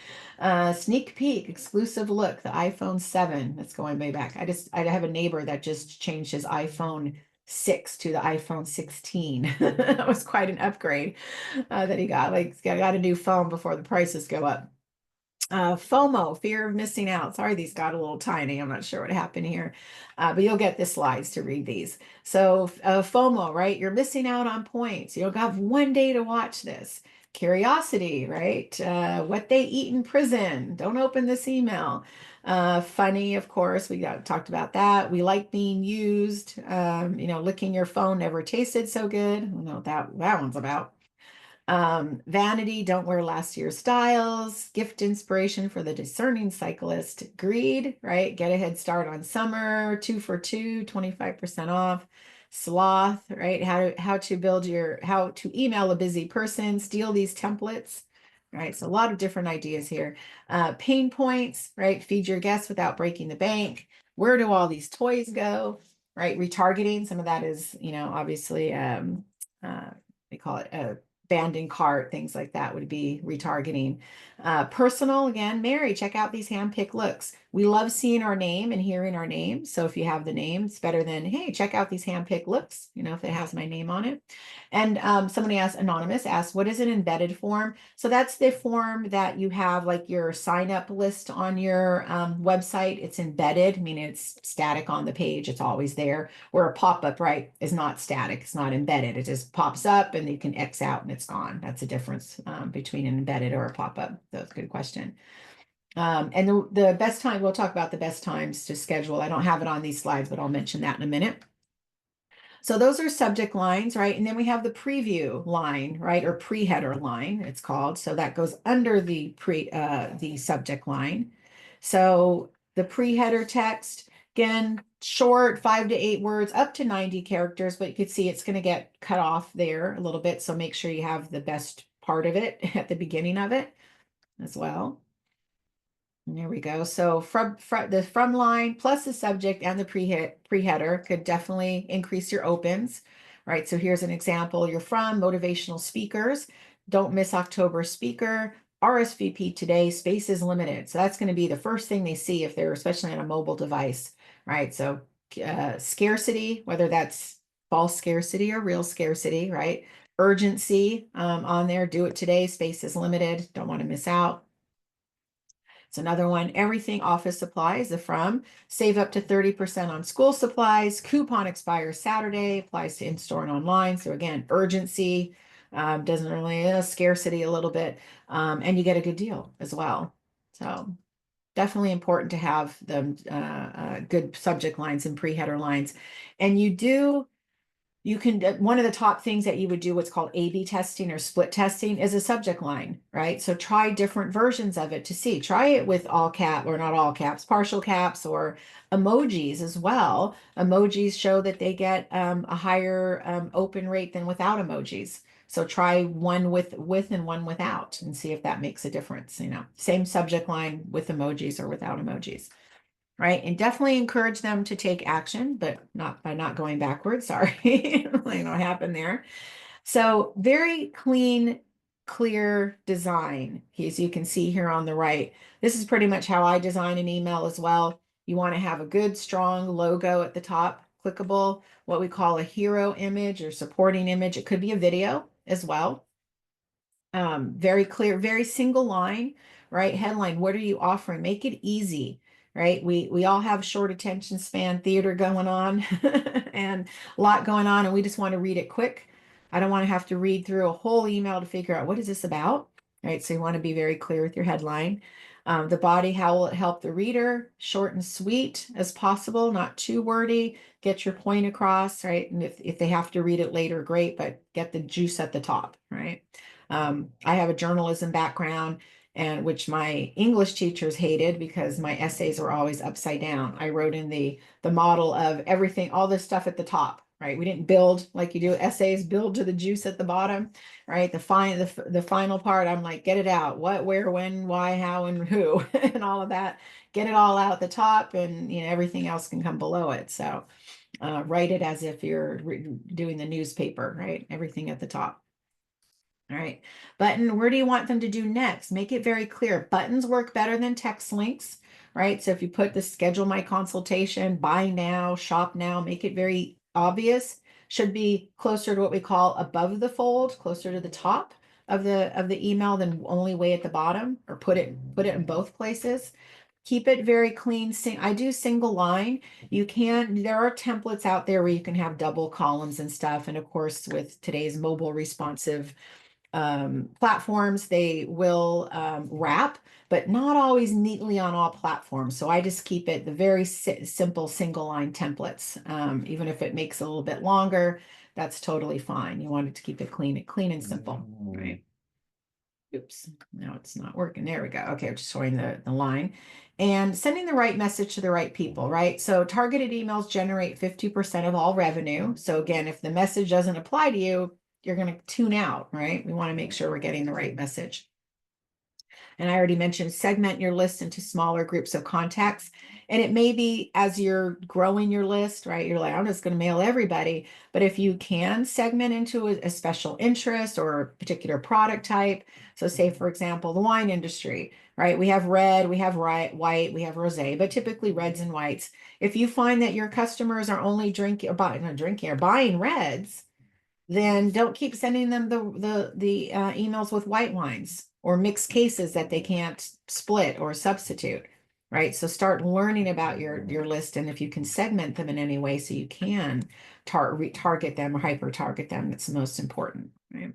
Sneak peek, exclusive look, the iPhone 7. That's going way back. I have a neighbor that just changed his iPhone 6 to the iPhone 16. That was quite an upgrade that he got. Like, got a new phone before the prices go up. FOMO, fear of missing out. Sorry, these got a little tiny. I'm not sure what happened here, but you'll get the slides to read these. So FOMO, right? You're missing out on points. You'll have one day to watch this. Curiosity, right? What they eat in prison. Don't open this email. Funny, of course, we talked about that. We like being used. Licking your phone never tasted so good. I don't know what that one's about. Vanity, don't wear last year's styles. Gift inspiration for the discerning cyclist. Greed, right? Get a head start on summer. 2 for 2, 25% off. Sloth, right? How to email a busy person. Steal these templates, right? So a lot of different ideas here. Pain points, right? Feed your guests without breaking the bank. Where do all these toys go? Right? Retargeting. Some of that is, obviously, we call it abandoned cart, things like that would be retargeting. Personal, again, Mary, check out these hand-picked looks. We love seeing our name and hearing our name. So if you have the name, it's better than, hey, check out these hand-picked looks, if it has my name on it. And somebody anonymous asked, what is an embedded form? So that's the form that you have like your sign-up list on your website. It's embedded, meaning it's static on the page. It's always there. Where a pop-up, right, is not static. It's not embedded. It just pops up and you can X out and it's gone. That's the difference between an embedded or a pop-up. That's a good question. And the best time, we'll talk about the best times to schedule. I don't have it on these slides, but I'll mention that in a minute. So those are subject lines, right? And then we have the preview line, right? Or pre-header line, it's called. So that goes under the subject line. So the pre-header text, again, short, 5 to 8 words, up to 90 characters, but you can see it's going to get cut off there a little bit. So make sure you have the best part of it at the beginning of it as well. And there we go. So the from line plus the subject and the pre-header could definitely increase your opens, right? So here's an example. You're from motivational speakers. Don't miss October speaker. RSVP today. Space is limited. So that's going to be the first thing they see if they're especially on a mobile device, right? So scarcity, whether that's false scarcity or real scarcity, right? Urgency on there. Do it today. Space is limited. Don't want to miss out. It's another one, everything office supplies, the from, save up to 30% on school supplies, coupon expires Saturday, applies to in-store and online. So again, urgency, doesn't really, scarcity a little bit, and you get a good deal as well. So definitely important to have the good subject lines and pre-header lines. And you can, one of the top things that you would do, what's called A/B testing or split testing, is a subject line, right? So try different versions of it to see. Try it with all cap or not all caps, partial caps or emojis as well. Emojis show that they get a higher open rate than without emojis. So try one with and one without and see if that makes a difference. Same subject line with emojis or without emojis. Right. And definitely encourage them to take action, but not by not going backwards. Sorry. I don't know what happened there. So very clean, clear design. As you can see here on the right, this is pretty much how I design an email as well. You want to have a good, strong logo at the top, clickable, what we call a hero image or supporting image. It could be a video as well. Very clear, very single line, right? Headline, what are you offering? Make it easy. Right? We all have short attention span theater going on and a lot going on, and we just want to read it quick. I don't want to have to read through a whole email to figure out what is this about, right? So you want to be very clear with your headline. The body, how will it help the reader? Short and sweet as possible, not too wordy. Get your point across, right? And if they have to read it later, great, but get the juice at the top, right? I have a journalism background, and which my English teachers hated because my essays were always upside down. I wrote in the model of everything, all this stuff at the top, right? We didn't build like you do essays, build to the juice at the bottom, right? The final part, I'm like, get it out. What, where, when, why, how, and who, and all of that. Get it all out at the top, and everything else can come below it. So write it as if you're doing the newspaper, right? Everything at the top. All right. Button, where do you want them to do next? Make it very clear. Buttons work better than text links, right? So if you put the schedule my consultation, buy now, shop now, make it very obvious. Should be closer to what we call above the fold, closer to the top of the email than only way at the bottom, or put it in both places. Keep it very clean. I do single line. There are templates out there where you can have double columns and stuff. And of course, with today's mobile responsive platforms, they will wrap, but not always neatly on all platforms. So I just keep it the very simple single line templates. Even if it makes a little bit longer, that's totally fine. You want it to keep it clean and simple, right? Oops, now it's not working. There we go. Okay, I'm just showing the line and sending the right message to the right people, right? So targeted emails generate 50% of all revenue. So again, if the message doesn't apply to you, you're going to tune out, right? We want to make sure we're getting the right message. And I already mentioned segment your list into smaller groups of contacts. And it may be as you're growing your list, right? You're like, I'm just going to mail everybody. But if you can segment into a special interest or a particular product type. So say, for example, the wine industry, right? We have red, we have white, we have rosé, but typically reds and whites. If you find that your customers are only buying reds, then don't keep sending them the emails with white wines or mixed cases that they can't split or substitute, right? So start learning about your list, and if you can segment them in any way so you can target them or hyper target them, that's the most important, right?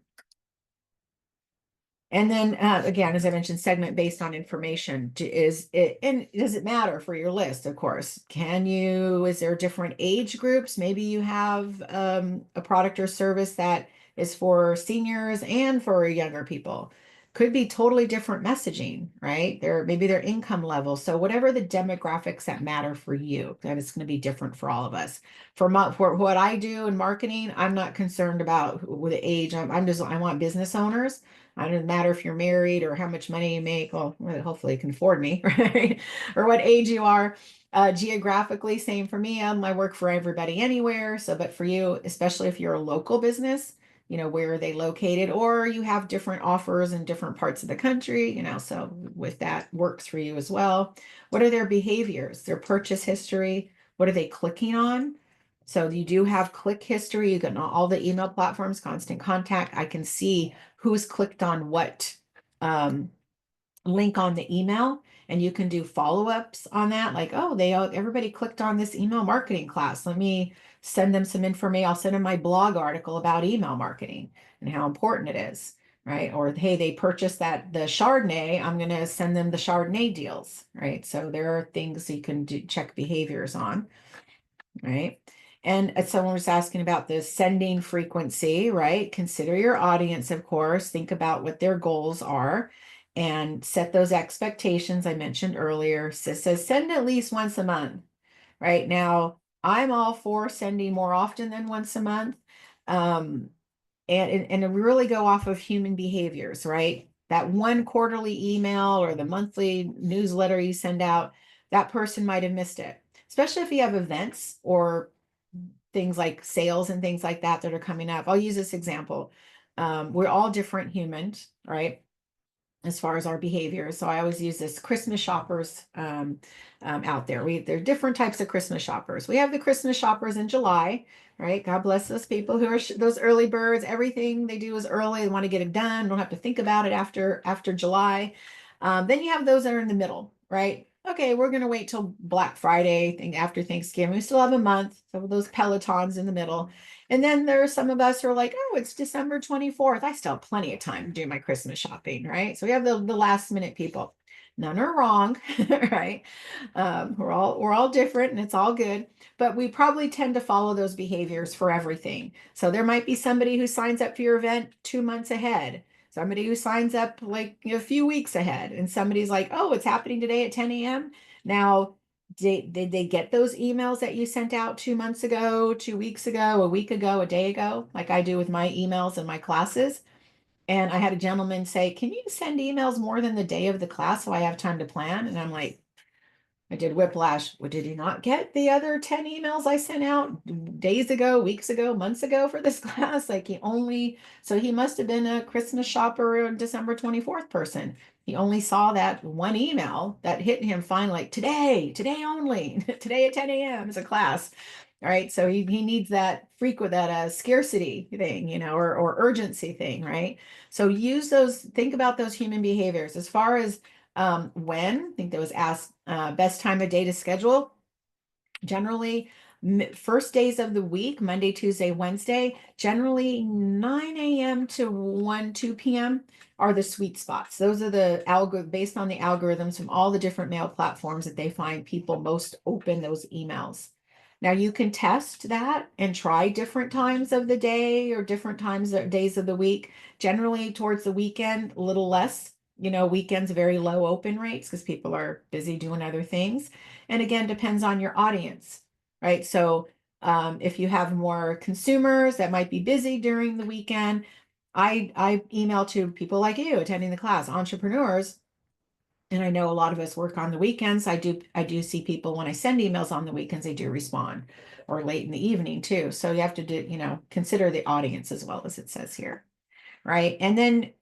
And then again, as I mentioned, segment based on information. Does it matter for your list? Of course. Is there different age groups? Maybe you have a product or service that is for seniors and for younger people. Could be totally different messaging, right? Maybe their income level. So whatever the demographics that matter for you, that is going to be different for all of us. For what I do in marketing, I'm not concerned about the age. I want business owners. It doesn't matter if you're married or how much money you make. Well, hopefully you can afford me, right? Or what age you are. Geographically, same for me. I work for everybody anywhere. So, but for you, especially if you're a local business, where are they located? Or you have different offers in different parts of the country, so with that works for you as well. What are their behaviors, their purchase history? What are they clicking on? So you do have click history. You got all the email platforms, constant contact. I can see who's clicked on what link on the email, and you can do follow-ups on that. Like, oh, everybody clicked on this email marketing class. Let me send them some information. I'll send them my blog article about email marketing and how important it is, right? Or hey, they purchased the Chardonnay. I'm going to send them the Chardonnay deals, right? So there are things you can check behaviors on, right? And someone was asking about the sending frequency, right? Consider your audience, of course. Think about what their goals are and set those expectations I mentioned earlier. So it says send at least once a month. Right now, I'm all for sending more often than once a month. And really go off of human behaviors, right? That one quarterly email or the monthly newsletter you send out, that person might have missed it, especially if you have events or things like sales and things like that are coming up. I'll use this example. We're all different humans, right? As far as our behavior. So I always use this Christmas shoppers out there. There are different types of Christmas shoppers. We have the Christmas shoppers in July, right? God bless those people who are those early birds. Everything they do is early. They want to get it done. Don't have to think about it after July. Then you have those that are in the middle, right? Okay, we're going to wait till Black Friday, after Thanksgiving. We still have a month. So those Pelotons in the middle. And then there are some of us who are like, oh, it's December 24th. I still have plenty of time to do my Christmas shopping, right? So we have the last minute people. None are wrong, right? We're all different and it's all good, but we probably tend to follow those behaviors for everything. So there might be somebody who signs up for your event 2 months ahead, somebody who signs up like a few weeks ahead, and somebody's like, oh, it's happening today at 10 a.m. Now, did they get those emails that you sent out 2 months ago, 2 weeks ago, a week ago, a day ago, like I do with my emails and my classes? And I had a gentleman say, can you send emails more than the day of the class so I have time to plan? And I'm like, I did whiplash. Well, did he not get the other 10 emails I sent out days ago, weeks ago, months ago for this class? Like so he must have been a Christmas shopper or a December 24th person. He only saw that one email that hit him finally, like today only, today at 10 a.m. is a class. All right. So he needs that scarcity thing, or urgency thing, right? So think about those human behaviors as far as I think that was asked, best time of day to schedule. Generally, first days of the week, Monday, Tuesday, Wednesday, generally 9 a.m. to 2 p.m. are the sweet spots. Those are based on the algorithms from all the different mail platforms that they find people most open those emails. Now you can test that and try different times of the day or different days of the week. Generally towards the weekend, a little less. Weekends, very low open rates because people are busy doing other things. And again, depends on your audience, right? So if you have more consumers that might be busy during the weekend, I email to people like you attending the class, entrepreneurs. And I know a lot of us work on the weekends. I do see people when I send emails on the weekends, they do respond, or late in the evening too. So you have to consider the audience as well, as it says here. Right. And then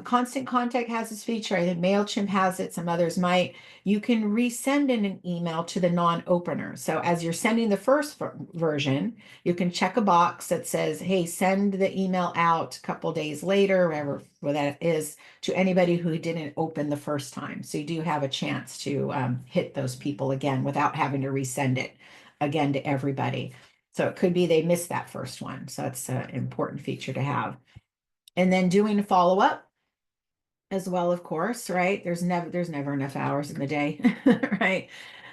Constant Contact has this feature. I think MailChimp has it. Some others might. You can resend in an email to the non-opener. So as you're sending the first version, you can check a box that says, hey, send the email out a couple days later, whatever that is, to anybody who didn't open the first time. So you do have a chance to hit those people again without having to resend it again to everybody. So it could be they missed that first one. So that's an important feature to have. And then doing a follow-up as well, of course, right? There's never enough hours in the day, right?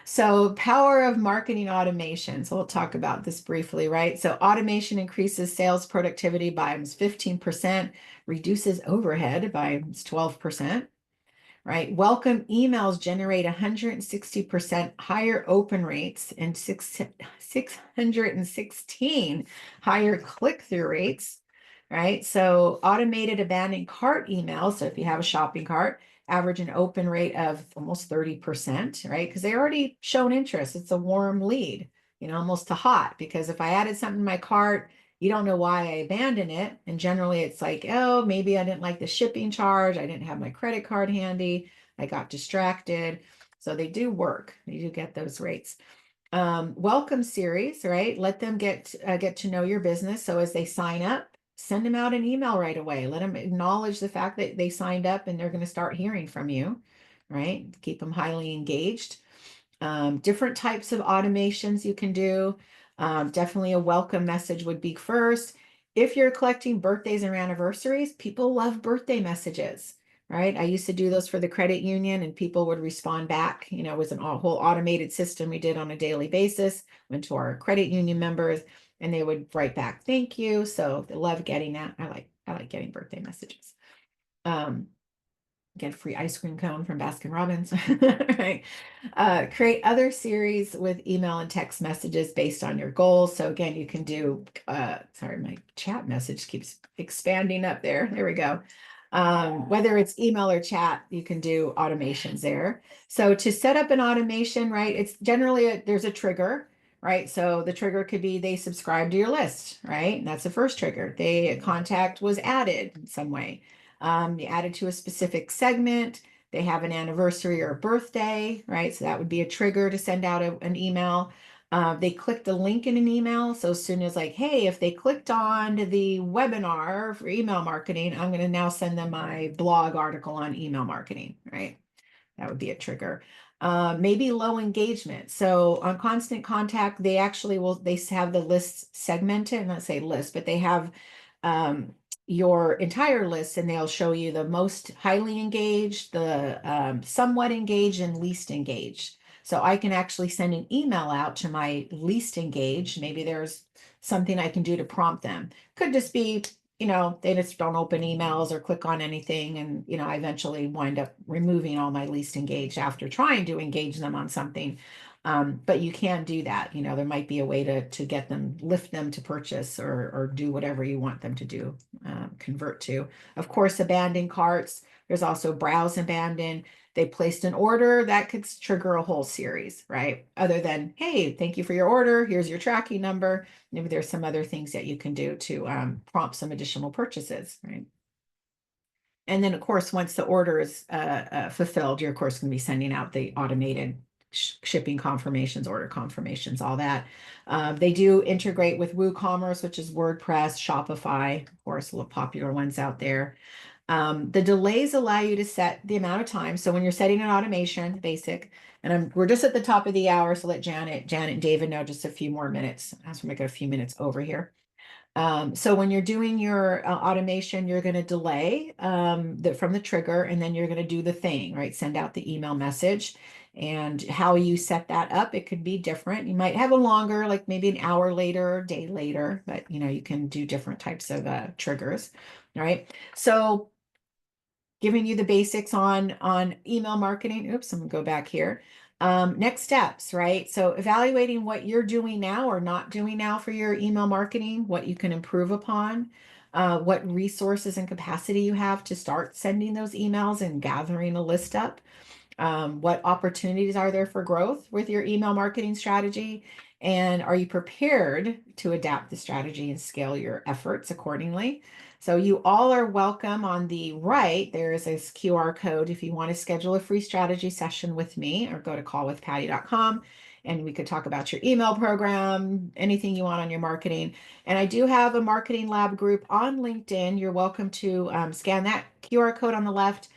So power of marketing automation. So we'll talk about this briefly, right? So automation increases sales productivity by almost 15%, reduces overhead by 12%, right? Welcome emails generate 160% higher open rates and 616 higher click-through rates, right? So automated abandoned cart emails. So if you have a shopping cart, average an open rate of almost 30%, right? Because they already shown interest. It's a warm lead, almost to hot, because if I added something in my cart, you don't know why I abandoned it. And generally it's like, oh, maybe I didn't like the shipping charge. I didn't have my credit card handy. I got distracted. So they do work. They do get those rates. Welcome series, right? Let them get to know your business. So as they sign up, send them out an email right away. Let them acknowledge the fact that they signed up and they're going to start hearing from you, right? Keep them highly engaged. Different types of automations you can do. Definitely a welcome message would be first. If you're collecting birthdays or anniversaries, people love birthday messages, right? I used to do those for the credit union and people would respond back. It was a whole automated system we did on a daily basis, went to our credit union members and they would write back, thank you. So they love getting that. I like getting birthday messages. Get a free ice cream cone from Baskin Robbins, right? Create other series with email and text messages based on your goals. So again, you can do, sorry, my chat message keeps expanding up there. There we go. Whether it's email or chat, you can do automations there. So to set up an automation, right, it's generally there's a trigger, right? So the trigger could be they subscribe to your list, right? And that's the first trigger. A contact was added in some way. You added to a specific segment. They have an anniversary or a birthday, right? So that would be a trigger to send out an email. They clicked a link in an email. So as soon as like, hey, if they clicked on the webinar for email marketing, I'm going to now send them my blog article on email marketing, right? That would be a trigger. Maybe low engagement. So on Constant Contact, they actually they have the list segmented, not say list, but they have your entire list and they'll show you the most highly engaged, the somewhat engaged and least engaged. So I can actually send an email out to my least engaged. Maybe there's something I can do to prompt them. Could just be, they just don't open emails or click on anything. And, I eventually wind up removing all my least engaged after trying to engage them on something. But you can do that. There might be a way to get them, lift them to purchase or do whatever you want them to do, convert to. Of course, abandoned carts, There's also browse, abandon. They placed an order that could trigger a whole series, right? Other than, hey, thank you for your order. Here's your tracking number. Maybe there's some other things that you can do to prompt some additional purchases, right? And then, of course, once the order is fulfilled, you're, of course, going to be sending out the automated shipping confirmations, order confirmations, all that. They do integrate with WooCommerce, which is WordPress, Shopify, of course, a little popular ones out there. The delays allow you to set the amount of time. So when you're setting an automation, basic, and we're just at the top of the hour, so let Janet and David know just a few more minutes. As we make it a few minutes over here. So when you're doing your automation, you're going to delay from the trigger, and then you're going to do the thing, right? Send out the email message. And how you set that up, it could be different. You might have a longer, like maybe an hour later, a day later, but you can do different types of triggers, right? So giving you the basics on email marketing. Oops, I'm gonna go back here. Next steps, right? So evaluating what you're doing now or not doing now for your email marketing, what you can improve upon, what resources and capacity you have to start sending those emails and gathering a list up. What opportunities are there for growth with your email marketing strategy? And are you prepared to adapt the strategy and scale your efforts accordingly? So you all are welcome. On the right, there is a QR code if you want to schedule a free strategy session with me, or go to callwithpatty.com and we could talk about your email program, anything you want on your marketing. And I do have a marketing lab group on LinkedIn. You're welcome to scan that QR code on the left.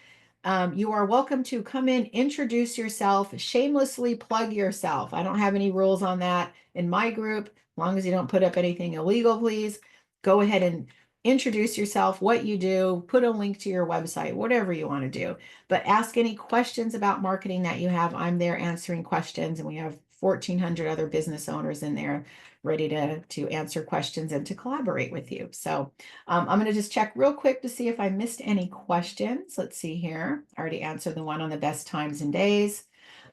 You are welcome to come in, introduce yourself, shamelessly plug yourself. I don't have any rules on that in my group. As long as you don't put up anything illegal, please go ahead and introduce yourself, what you do, put a link to your website, whatever you want to do. But ask any questions about marketing that you have. I'm there answering questions, and we have 1,400 other business owners in there ready to answer questions and to collaborate with you. So I'm going to just check real quick to see if I missed any questions. Let's see here. I already answered the one on the best times and days.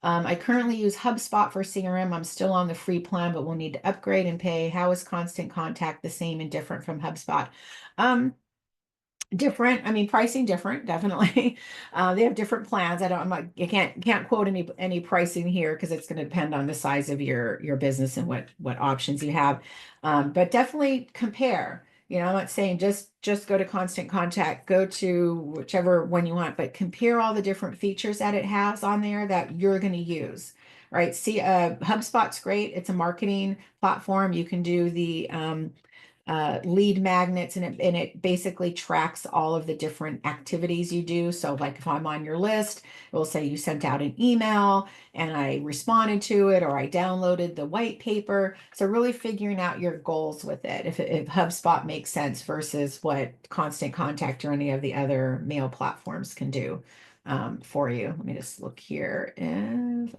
I currently use HubSpot for CRM. I'm still on the free plan, but we'll need to upgrade and pay. How is Constant Contact the same and different from HubSpot? Different. I mean, pricing different, definitely. They have different plans. I can't quote any pricing here because it's going to depend on the size of your business and what options you have. But definitely compare. I'm not saying just go to Constant Contact, go to whichever one you want, but compare all the different features that it has on there that you're going to use. Right. See, HubSpot's great. It's a marketing platform. You can do the lead magnets, and it basically tracks all of the different activities you do. So like if I'm on your list, it will say you sent out an email and I responded to it, or I downloaded the white paper. So really figuring out your goals with it, if HubSpot makes sense versus what Constant Contact or any of the other mail platforms can do for you. Let me just look here.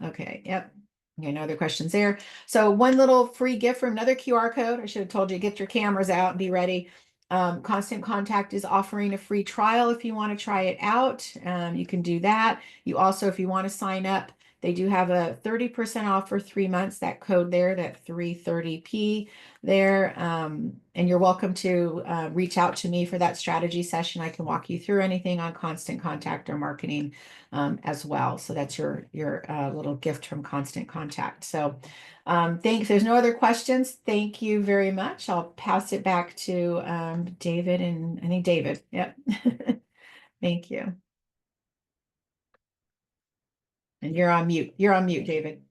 Okay, yep. Okay, no other questions there. So one little free gift from another QR code. I should have told you, get your cameras out and be ready. Constant Contact is offering a free trial if you want to try it out. You can do that. You also, if you want to sign up, they do have a 30% off for 3 months. That code there, that 330p there. And you're welcome to reach out to me for that strategy session. I can walk you through anything on Constant Contact or marketing as well. So that's your little gift from Constant Contact. So if there's no other questions, thank you very much. I'll pass it back to David, and I think David. Yep. Thank you. And you're on mute. You're on mute, David.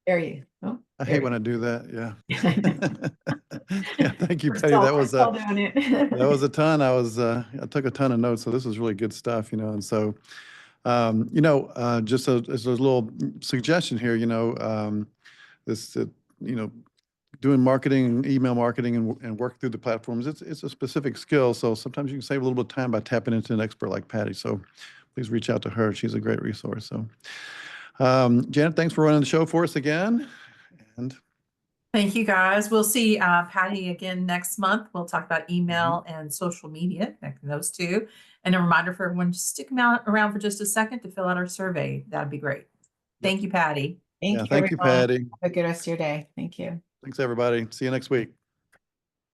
There you go. Oh, I there hate we when go. I do that. Yeah. I know. Yeah. Thank you, We're Patty. That was still doing it. that was a ton. I took a ton of notes, so this was really good stuff, and so, just as a little suggestion here, this, doing marketing, email marketing, and work through the platforms, it's a specific skill. So sometimes you can save a little bit of time by tapping into an expert like Patty. So please reach out to her. She's a great resource. So, Janet, thanks for running the show for us again. And thank you, guys. We'll see Patty again next month. We'll talk about email and social media, connecting those two. And a reminder for everyone to stick around for just a second to fill out our survey. That'd be great. Thank you, Patty. Thank you, thank you, everyone. Patty. Have a good rest of your day. Thank you. Thanks, everybody. See you next week.